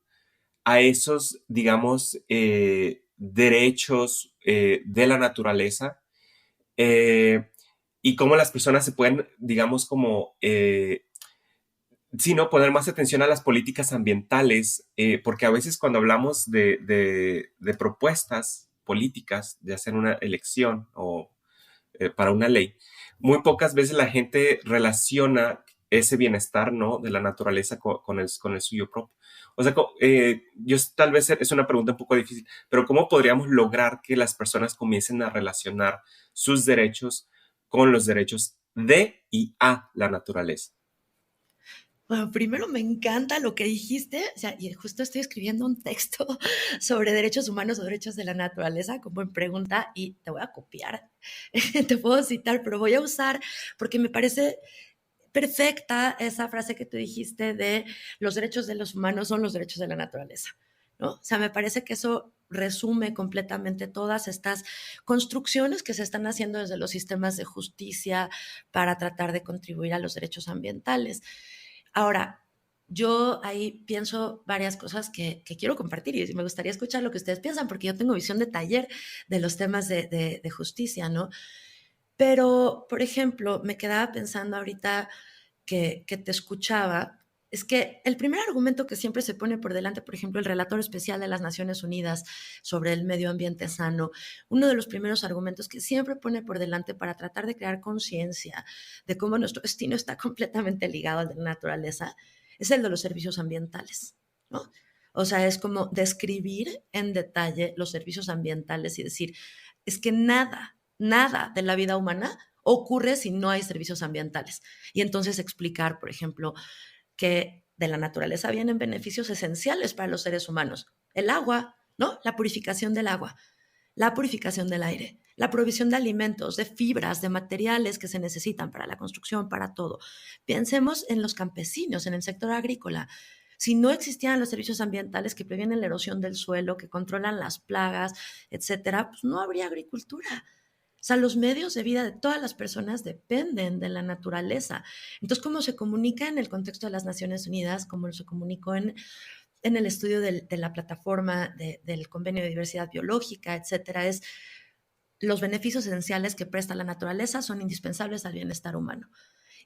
a esos, digamos, derechos de la naturaleza? Y cómo las personas se pueden, digamos, como sino poner más atención a las políticas ambientales, porque a veces cuando hablamos de propuestas políticas, de hacer una elección o para una ley, muy pocas veces la gente relaciona ese bienestar, ¿no? De la naturaleza con el suyo propio. O sea, yo tal vez es una pregunta un poco difícil, pero ¿cómo podríamos lograr que las personas comiencen a relacionar sus derechos con los derechos de y a la naturaleza? Bueno, primero me encanta lo que dijiste, o sea, y justo estoy escribiendo un texto sobre derechos humanos o derechos de la naturaleza como en pregunta y te voy a copiar, te puedo citar, pero voy a usar porque me parece perfecta esa frase que tú dijiste de los derechos de los humanos son los derechos de la naturaleza, ¿no? O sea, me parece que eso resume completamente todas estas construcciones que se están haciendo desde los sistemas de justicia para tratar de contribuir a los derechos ambientales. Ahora, yo ahí pienso varias cosas que quiero compartir y me gustaría escuchar lo que ustedes piensan, porque yo tengo visión de taller de los temas de justicia, ¿no? Pero, por ejemplo, me quedaba pensando ahorita que te escuchaba, es que el primer argumento que siempre se pone por delante, por ejemplo, el relator especial de las Naciones Unidas sobre el medio ambiente sano, uno de los primeros argumentos que siempre pone por delante para tratar de crear conciencia de cómo nuestro destino está completamente ligado al de la naturaleza, es el de los servicios ambientales, ¿no? O sea, es como describir en detalle los servicios ambientales y decir, es que nada de la vida humana ocurre si no hay servicios ambientales. Y entonces explicar, por ejemplo, que de la naturaleza vienen beneficios esenciales para los seres humanos. El agua, ¿no? La purificación del agua, la purificación del aire, la provisión de alimentos, de fibras, de materiales que se necesitan para la construcción, para todo. Pensemos en los campesinos, en el sector agrícola. Si no existieran los servicios ambientales que previenen la erosión del suelo, que controlan las plagas, etcétera, pues no habría agricultura. O sea, los medios de vida de todas las personas dependen de la naturaleza. Entonces, cómo se comunica en el contexto de las Naciones Unidas, cómo se comunicó en el estudio de la plataforma del convenio de diversidad biológica, etcétera, es los beneficios esenciales que presta la naturaleza son indispensables al bienestar humano.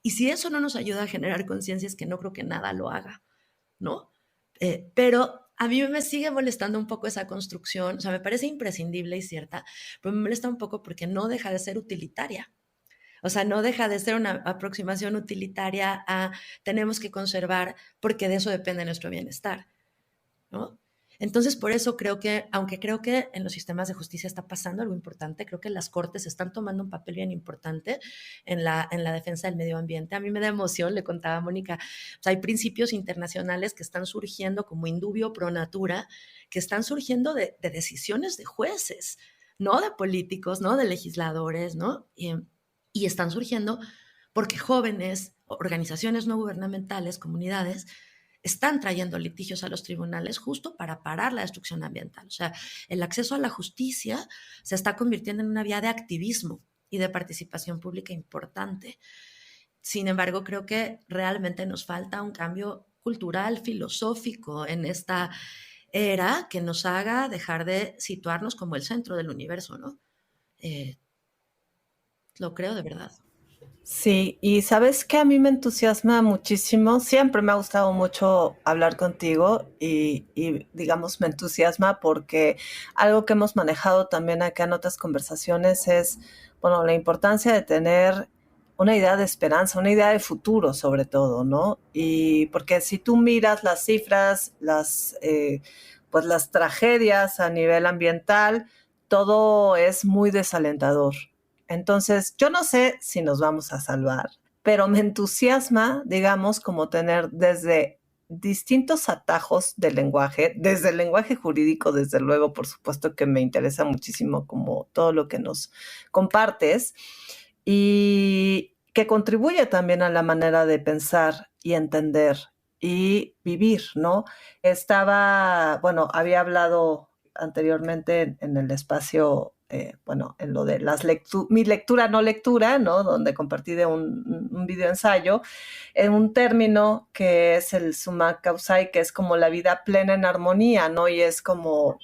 Y si eso no nos ayuda a generar conciencia, es que no creo que nada lo haga, ¿no? Pero a mí me sigue molestando un poco esa construcción, o sea, me parece imprescindible y cierta, pero me molesta un poco porque no deja de ser utilitaria. O sea, no deja de ser una aproximación utilitaria a tenemos que conservar porque de eso depende nuestro bienestar, ¿no? Entonces, por eso creo que, aunque creo que en los sistemas de justicia está pasando algo importante, creo que las cortes están tomando un papel bien importante en la defensa del medio ambiente. A mí me da emoción, le contaba a Mónica, o sea, hay principios internacionales que están surgiendo como indubio pro natura, que están surgiendo de decisiones de jueces, no de políticos, no de legisladores, ¿no? Y están surgiendo porque jóvenes, organizaciones no gubernamentales, comunidades, están trayendo litigios a los tribunales justo para parar la destrucción ambiental. O sea, el acceso a la justicia se está convirtiendo en una vía de activismo y de participación pública importante. Sin embargo, creo que realmente nos falta un cambio cultural, filosófico en esta era que nos haga dejar de situarnos como el centro del universo, ¿no? Eh, lo creo de verdad. Sí, y sabes que a mí me entusiasma muchísimo, siempre me ha gustado mucho hablar contigo y digamos me entusiasma porque algo que hemos manejado también acá en otras conversaciones es, bueno, la importancia de tener una idea de esperanza, una idea de futuro sobre todo, ¿no? Y porque si tú miras las cifras, pues las tragedias a nivel ambiental, todo es muy desalentador. Entonces, yo no sé si nos vamos a salvar, pero me entusiasma, digamos, como tener desde distintos atajos del lenguaje, desde el lenguaje jurídico, desde luego, por supuesto que me interesa muchísimo como todo lo que nos compartes y que contribuye también a la manera de pensar y entender y vivir, ¿no? Bueno, había hablado anteriormente en el espacio, bueno, en lo de mi lectura no lectura, ¿no? Donde compartí de un video ensayo, en un término que es el summa causai, que es como la vida plena en armonía, ¿no? Y es como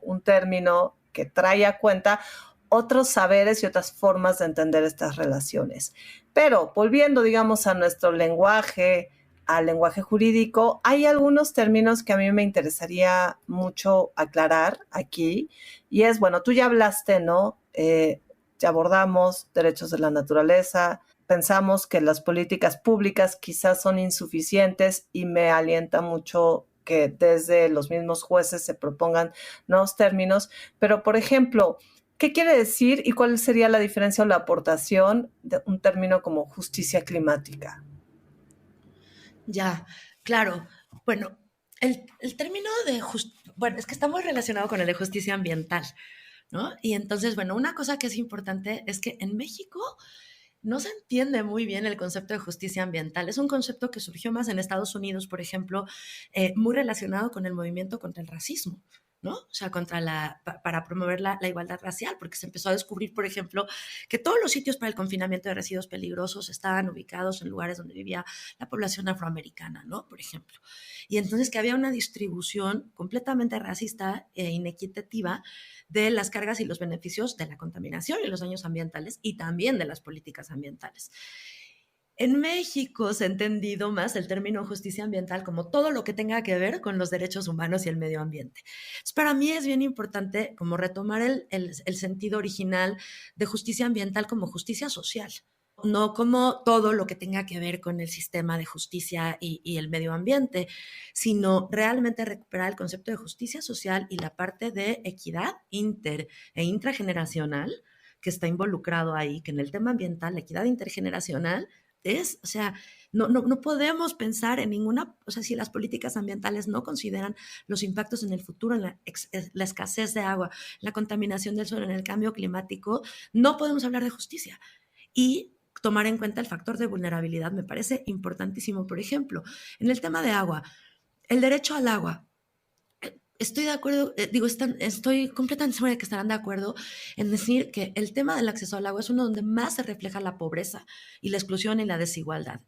un término que trae a cuenta otros saberes y otras formas de entender estas relaciones. Pero volviendo, digamos, a nuestro lenguaje, al lenguaje jurídico, hay algunos términos que a mí me interesaría mucho aclarar aquí. Y es, bueno, tú ya hablaste, ¿no? Ya abordamos derechos de la naturaleza, pensamos que las políticas públicas quizás son insuficientes y me alienta mucho que desde los mismos jueces se propongan nuevos términos. Pero, por ejemplo, ¿qué quiere decir y cuál sería la diferencia o la aportación de un término como justicia climática? Ya, claro. Bueno, el término de bueno, es que está muy relacionado con el de justicia ambiental, ¿no? Y entonces, bueno, una cosa que es importante es que en México no se entiende muy bien el concepto de justicia ambiental. Es un concepto que surgió más en Estados Unidos, por ejemplo, muy relacionado con el movimiento contra el racismo, ¿no? O sea, para promover la igualdad racial, porque se empezó a descubrir, por ejemplo, que todos los sitios para el confinamiento de residuos peligrosos estaban ubicados en lugares donde vivía la población afroamericana, ¿no? Por ejemplo. Y entonces que había una distribución completamente racista e inequitativa de las cargas y los beneficios de la contaminación y los daños ambientales y también de las políticas ambientales. En México se ha entendido más el término justicia ambiental como todo lo que tenga que ver con los derechos humanos y el medio ambiente. Entonces, para mí es bien importante como retomar el sentido original de justicia ambiental como justicia social, no como todo lo que tenga que ver con el sistema de justicia y el medio ambiente, sino realmente recuperar el concepto de justicia social y la parte de equidad inter e intrageneracional que está involucrado ahí, que en el tema ambiental, la equidad intergeneracional o sea, no podemos pensar en ninguna, o sea, si las políticas ambientales no consideran los impactos en el futuro, en la escasez de agua, la contaminación del suelo, en el cambio climático, no podemos hablar de justicia. Y tomar en cuenta el factor de vulnerabilidad me parece importantísimo. Por ejemplo, en el tema de agua, el derecho al agua. Estoy de acuerdo, estoy completamente segura de que estarán de acuerdo en decir que el tema del acceso al agua es uno donde más se refleja la pobreza y la exclusión y la desigualdad.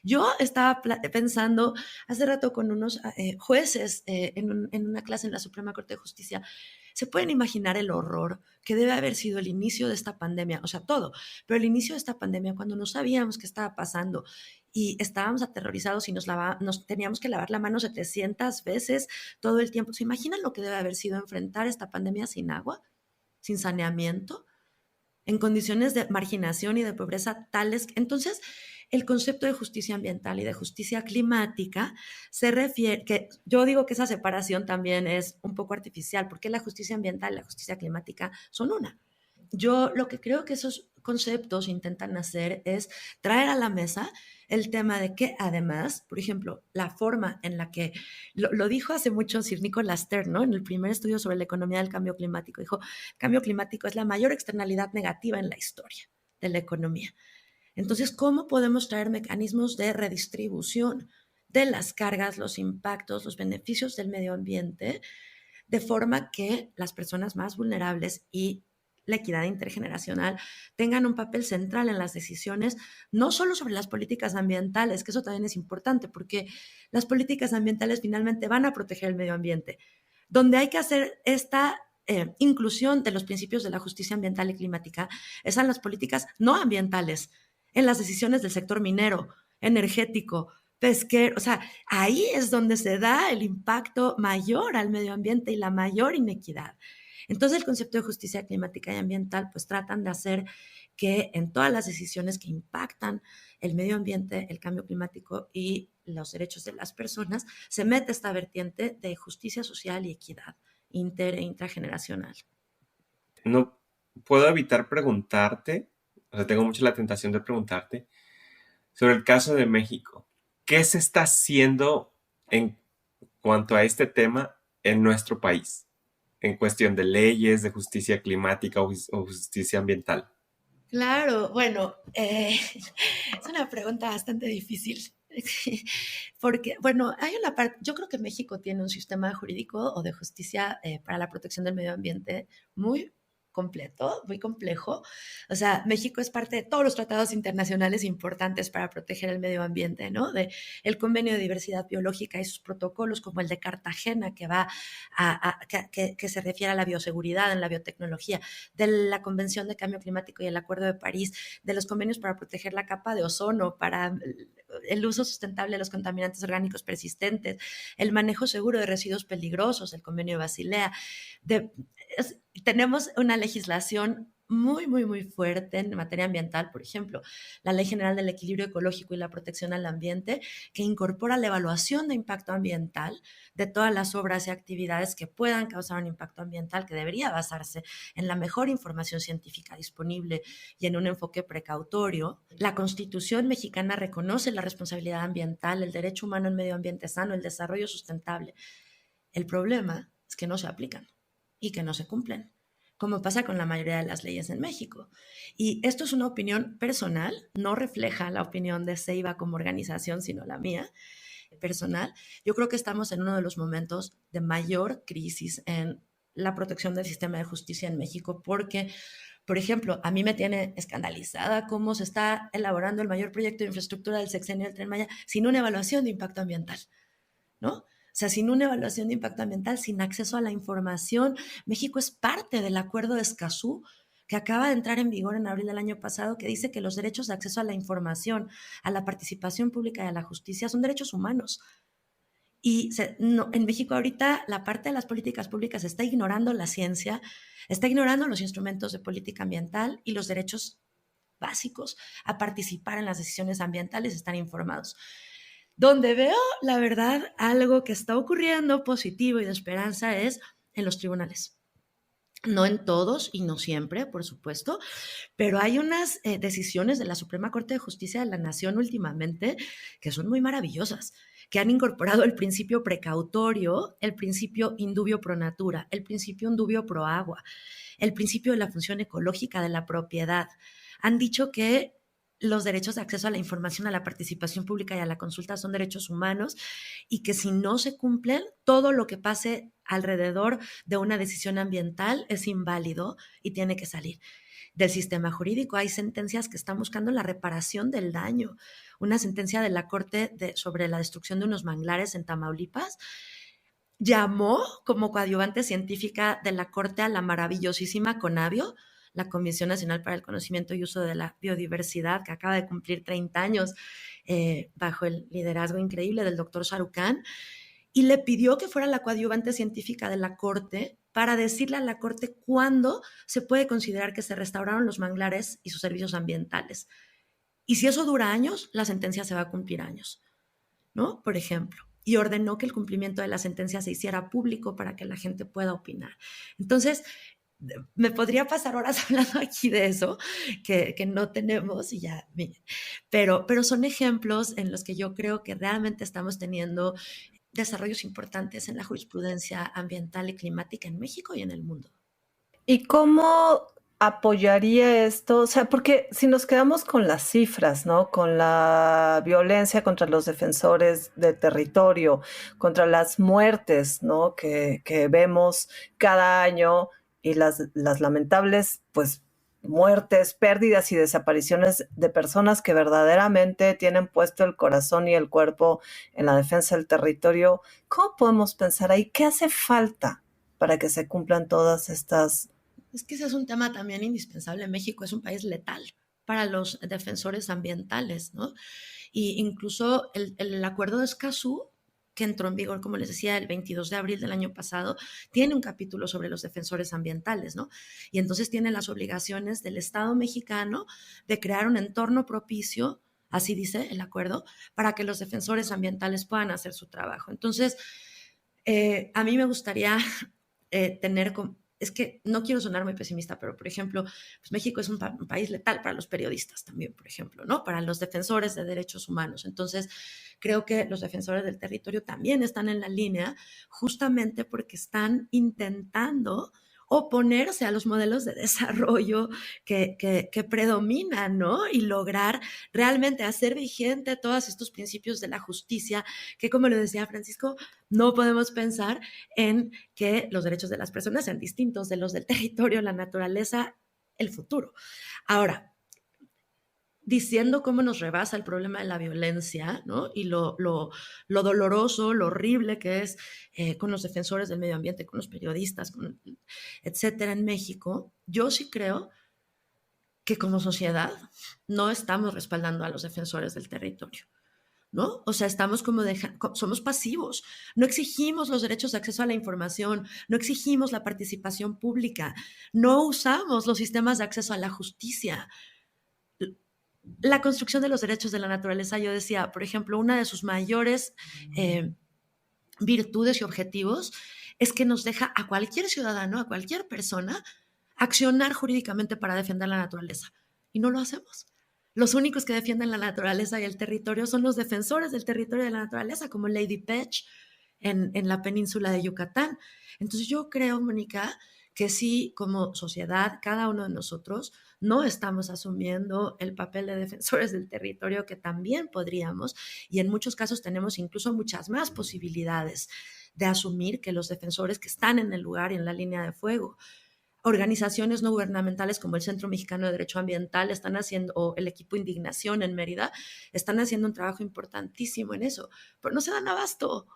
Yo estaba pensando hace rato con unos jueces en una clase en la Suprema Corte de Justicia. ¿Se pueden imaginar el horror que debe haber sido el inicio de esta pandemia? O sea, todo, pero el inicio de esta pandemia, cuando no sabíamos qué estaba pasando y estábamos aterrorizados y nos teníamos que lavar la mano 700 veces todo el tiempo. ¿Se imaginan lo que debe haber sido enfrentar esta pandemia sin agua, sin saneamiento, en condiciones de marginación y de pobreza tales? Entonces, el concepto de justicia ambiental y de justicia climática se refiere, que yo digo que esa separación también es un poco artificial, porque la justicia ambiental y la justicia climática son una. Yo lo que creo que esos conceptos intentan hacer es traer a la mesa el tema de que además, por ejemplo, la forma en la que lo dijo hace mucho Sir Nicholas Stern, ¿no? En el primer estudio sobre la economía del cambio climático, dijo, el cambio climático es la mayor externalidad negativa en la historia de la economía. Entonces, ¿cómo podemos traer mecanismos de redistribución de las cargas, los impactos, los beneficios del medio ambiente, de forma que las personas más vulnerables y la equidad intergeneracional tengan un papel central en las decisiones, no solo sobre las políticas ambientales, que eso también es importante, porque las políticas ambientales finalmente van a proteger el medio ambiente. Donde hay que hacer esta inclusión de los principios de la justicia ambiental y climática es en las políticas no ambientales, en las decisiones del sector minero, energético, pesquero. O sea, ahí es donde se da el impacto mayor al medio ambiente y la mayor inequidad. Entonces, el concepto de justicia climática y ambiental, pues tratan de hacer que en todas las decisiones que impactan el medio ambiente, el cambio climático y los derechos de las personas, se mete esta vertiente de justicia social y equidad inter e intrageneracional. No puedo evitar preguntarte, o sea, tengo mucho la tentación de preguntarte sobre el caso de México. ¿Qué se está haciendo en cuanto a este tema en nuestro país? En cuestión de leyes, de justicia climática o justicia ambiental. Claro, bueno, es una pregunta bastante difícil. Porque, bueno, hay una parte, yo creo que México tiene un sistema jurídico o de justicia para la protección del medio ambiente muy completo, muy complejo. O sea, México es parte de todos los tratados internacionales importantes para proteger el medio ambiente, ¿no? De el Convenio de Diversidad Biológica y sus protocolos, como el de Cartagena, que va que se refiere a la bioseguridad en la biotecnología, de la Convención de Cambio Climático y el Acuerdo de París, de los convenios para proteger la capa de ozono, para el uso sustentable de los contaminantes orgánicos persistentes, el manejo seguro de residuos peligrosos, el Convenio de Basilea. Tenemos una legislación muy, muy, muy fuerte en materia ambiental, por ejemplo, la Ley General del Equilibrio Ecológico y la Protección al Ambiente, que incorpora la evaluación de impacto ambiental de todas las obras y actividades que puedan causar un impacto ambiental, que debería basarse en la mejor información científica disponible y en un enfoque precautorio. La Constitución mexicana reconoce la responsabilidad ambiental, el derecho humano en medio ambiente sano, el desarrollo sustentable. El problema es que no se aplican y que no se cumplen, como pasa con la mayoría de las leyes en México. Y esto es una opinión personal, no refleja la opinión de Ceiba como organización, sino la mía personal. Yo creo que estamos en uno de los momentos de mayor crisis en la protección del sistema de justicia en México, porque, por ejemplo, a mí me tiene escandalizada cómo se está elaborando el mayor proyecto de infraestructura del sexenio del Tren Maya sin una evaluación de impacto ambiental, ¿no? O sea, sin una evaluación de impacto ambiental, sin acceso a la información. México es parte del Acuerdo de Escazú, que acaba de entrar en vigor en abril del año pasado, que dice que los derechos de acceso a la información, a la participación pública y a la justicia son derechos humanos. Y en México ahorita la parte de las políticas públicas está ignorando la ciencia, está ignorando los instrumentos de política ambiental y los derechos básicos a participar en las decisiones ambientales, estar informados. Donde veo, la verdad, algo que está ocurriendo positivo y de esperanza es en los tribunales. No en todos y no siempre, por supuesto, pero hay unas decisiones de la Suprema Corte de Justicia de la Nación últimamente que son muy maravillosas, que han incorporado el principio precautorio, el principio indubio pro natura, el principio indubio pro agua, el principio de la función ecológica de la propiedad. Han dicho que los derechos de acceso a la información, a la participación pública y a la consulta son derechos humanos y que si no se cumplen, todo lo que pase alrededor de una decisión ambiental es inválido y tiene que salir del sistema jurídico. Hay sentencias que están buscando la reparación del daño. Una sentencia de la Corte sobre la destrucción de unos manglares en Tamaulipas llamó como coadyuvante científica de la Corte a la maravillosísima CONABIO, la Comisión Nacional para el Conocimiento y Uso de la Biodiversidad, que acaba de cumplir 30 años bajo el liderazgo increíble del doctor Sarucán, y le pidió que fuera la coadyuvante científica de la Corte para decirle a la Corte cuándo se puede considerar que se restauraron los manglares y sus servicios ambientales. Y si eso dura años, la sentencia se va a cumplir años, ¿no? Por ejemplo. Y ordenó que el cumplimiento de la sentencia se hiciera público para que la gente pueda opinar. Entonces, me podría pasar horas hablando aquí de eso, que no tenemos y ya, miren. Pero son ejemplos en los que yo creo que realmente estamos teniendo desarrollos importantes en la jurisprudencia ambiental y climática en México y en el mundo. ¿Y cómo apoyaría esto? O sea, porque si nos quedamos con las cifras, ¿no? Con la violencia contra los defensores del territorio, contra las muertes, ¿no? Que vemos cada año y las lamentables, pues, muertes, pérdidas y desapariciones de personas que verdaderamente tienen puesto el corazón y el cuerpo en la defensa del territorio. ¿Cómo podemos pensar ahí? ¿Qué hace falta para que se cumplan todas estas? Es que ese es un tema también indispensable. México es un país letal, para los defensores ambientales, ¿no? Y incluso el acuerdo de Escazú, que entró en vigor, como les decía, el 22 de abril del año pasado, tiene un capítulo sobre los defensores ambientales, ¿no? Y entonces tiene las obligaciones del Estado mexicano de crear un entorno propicio, así dice el acuerdo, para que los defensores ambientales puedan hacer su trabajo. Entonces, a mí me gustaría tener, es que no quiero sonar muy pesimista, pero por ejemplo, pues México es un país letal para los periodistas también, por ejemplo, ¿no? Para los defensores de derechos humanos. Entonces, creo que los defensores del territorio también están en la línea justamente porque están intentando oponerse a los modelos de desarrollo que predominan, ¿no? Y lograr realmente hacer vigente todos estos principios de la justicia, que como lo decía Francisco, no podemos pensar en que los derechos de las personas sean distintos de los del territorio, la naturaleza, el futuro. Ahora, diciendo cómo nos rebasa el problema de la violencia, ¿no? Y lo doloroso, lo horrible que es con los defensores del medio ambiente, con los periodistas, etcétera, en México, yo sí creo que como sociedad no estamos respaldando a los defensores del territorio, ¿no? O sea, estamos somos pasivos, no exigimos los derechos de acceso a la información, no exigimos la participación pública, no usamos los sistemas de acceso a la justicia. La construcción de los derechos de la naturaleza, yo decía, por ejemplo, una de sus mayores virtudes y objetivos es que nos deja a cualquier ciudadano, a cualquier persona, accionar jurídicamente para defender la naturaleza. Y no lo hacemos. Los únicos que defienden la naturaleza y el territorio son los defensores del territorio y de la naturaleza, como Lady Pech en la península de Yucatán. Entonces yo creo, Mónica, que sí, como sociedad, cada uno de nosotros no estamos asumiendo el papel de defensores del territorio que también podríamos, y en muchos casos tenemos incluso muchas más posibilidades de asumir que los defensores que están en el lugar y en la línea de fuego, organizaciones no gubernamentales como el Centro Mexicano de Derecho Ambiental están haciendo, o el equipo Indignación en Mérida, están haciendo un trabajo importantísimo en eso, pero no se dan abasto.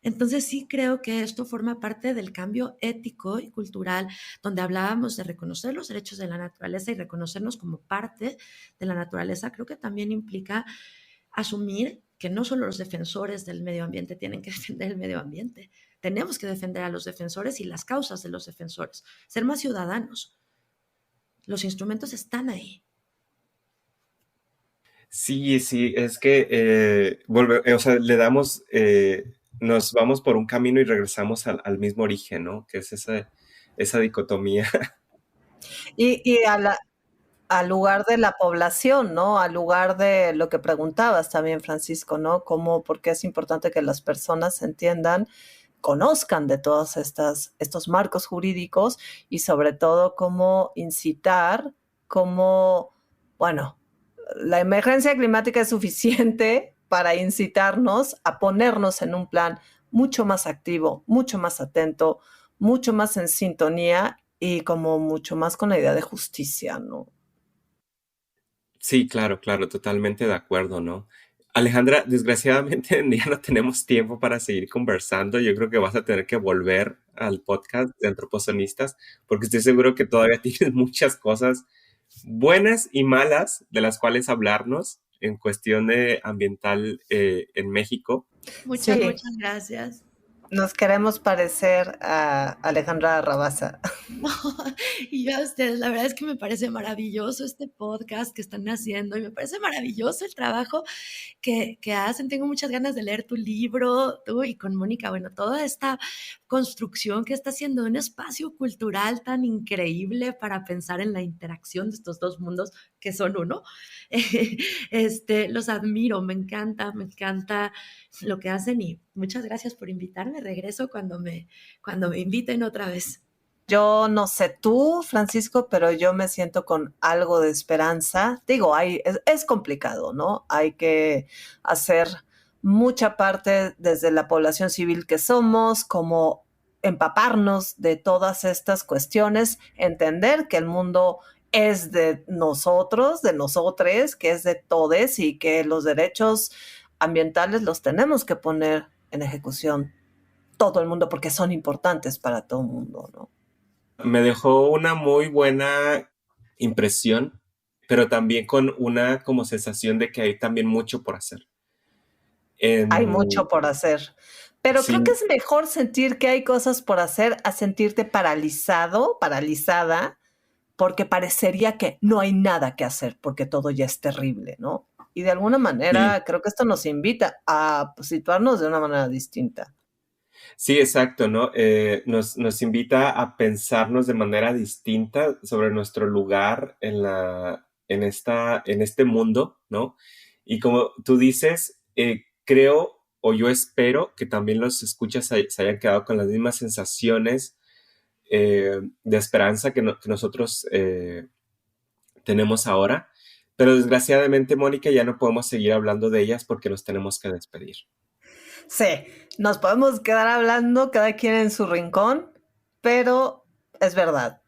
Entonces sí creo que esto forma parte del cambio ético y cultural, donde hablábamos de reconocer los derechos de la naturaleza y reconocernos como parte de la naturaleza. Creo que también implica asumir que no solo los defensores del medio ambiente tienen que defender el medio ambiente, tenemos que defender a los defensores y las causas de los defensores, ser más ciudadanos. Los instrumentos están ahí. Sí, sí, es que o sea, nos vamos por un camino y regresamos al mismo origen, ¿no? Que es esa dicotomía. Y al lugar de la población, ¿no? Al lugar de lo que preguntabas también, Francisco, ¿no? Por qué es importante que las personas entiendan, conozcan de todos estos marcos jurídicos y sobre todo cómo incitar, bueno, la emergencia climática es suficiente para incitarnos a ponernos en un plan mucho más activo, mucho más atento, mucho más en sintonía y como mucho más con la idea de justicia, ¿no? Sí, claro, claro, totalmente de acuerdo, ¿no? Alejandra, desgraciadamente ya no tenemos tiempo para seguir conversando. Yo creo que vas a tener que volver al podcast de Antroposonistas porque estoy seguro que todavía tienes muchas cosas buenas y malas de las cuales hablarnos en cuestión de ambiental en México. Muchas Sí, gracias. nos queremos parecer a Alejandra Rabasa. Y yo a ustedes, la verdad es que me parece maravilloso este podcast que están haciendo y me parece maravilloso el trabajo que hacen. Tengo muchas ganas de leer tu libro, tú y con Mónica, bueno, toda esta construcción que está haciendo un espacio cultural tan increíble para pensar en la interacción de estos dos mundos que son uno. Los admiro, me encanta lo que hacen y muchas gracias por invitarme. Regreso cuando me inviten otra vez. Yo no sé tú, Francisco, pero yo me siento con algo de esperanza. Digo, es complicado, ¿no? Hay que hacer mucha parte desde la población civil que somos, como empaparnos de todas estas cuestiones, entender que el mundo es de nosotros, de nosotres, que es de todes y que los derechos ambientales los tenemos que poner en ejecución todo el mundo porque son importantes para todo el mundo, ¿no? Me dejó una muy buena impresión pero también con una como sensación de que hay también mucho por hacer. Hay mucho por hacer. Pero creo que Sí, es mejor sentir que hay cosas por hacer a sentirte paralizado, paralizada, porque parecería que no hay nada que hacer, porque todo ya es terrible, ¿no? Y de alguna sí, manera creo que esto nos invita a situarnos de una manera distinta. sí, exacto, ¿no? Nos invita a pensarnos de manera distinta sobre nuestro lugar en este mundo, ¿no? Y como tú dices, creo o yo espero que también los escuchas se hayan quedado con las mismas sensaciones de esperanza que nosotros tenemos ahora. Pero desgraciadamente, Mónica, ya no podemos seguir hablando de ellas porque nos tenemos que despedir. Sí, nos podemos quedar hablando cada quien en su rincón, pero es verdad,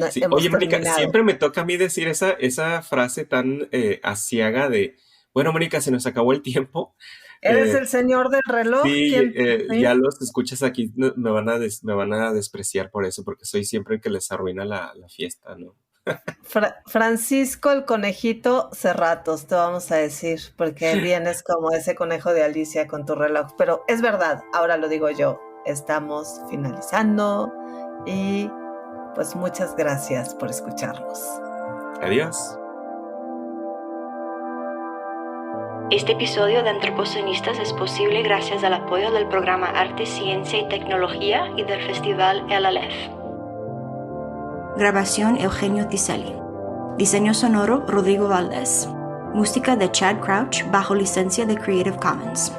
Sí, hemos oye, Mónica, terminado. siempre me toca a mí decir esa frase tan aciaga de, bueno, Mónica, se nos acabó el tiempo. ¿Eres Eh, el señor del reloj? sí, ¿Quién? ¿Sí? ya los escuchas aquí, me van a despreciar por eso, porque soy siempre el que les arruina la fiesta, ¿no? Francisco el conejito Cerratos, te vamos a decir, porque vienes como ese conejo de Alicia con tu reloj. Pero es verdad, ahora lo digo yo, estamos finalizando y pues muchas gracias por escucharnos. Adiós. Este episodio de Antropocenistas es posible gracias al apoyo del programa Arte, Ciencia y Tecnología y del Festival El Aleph. Grabación Eugenio Tiselli. Diseño sonoro Rodrigo Valdés. Música de Chad Crouch bajo licencia de Creative Commons.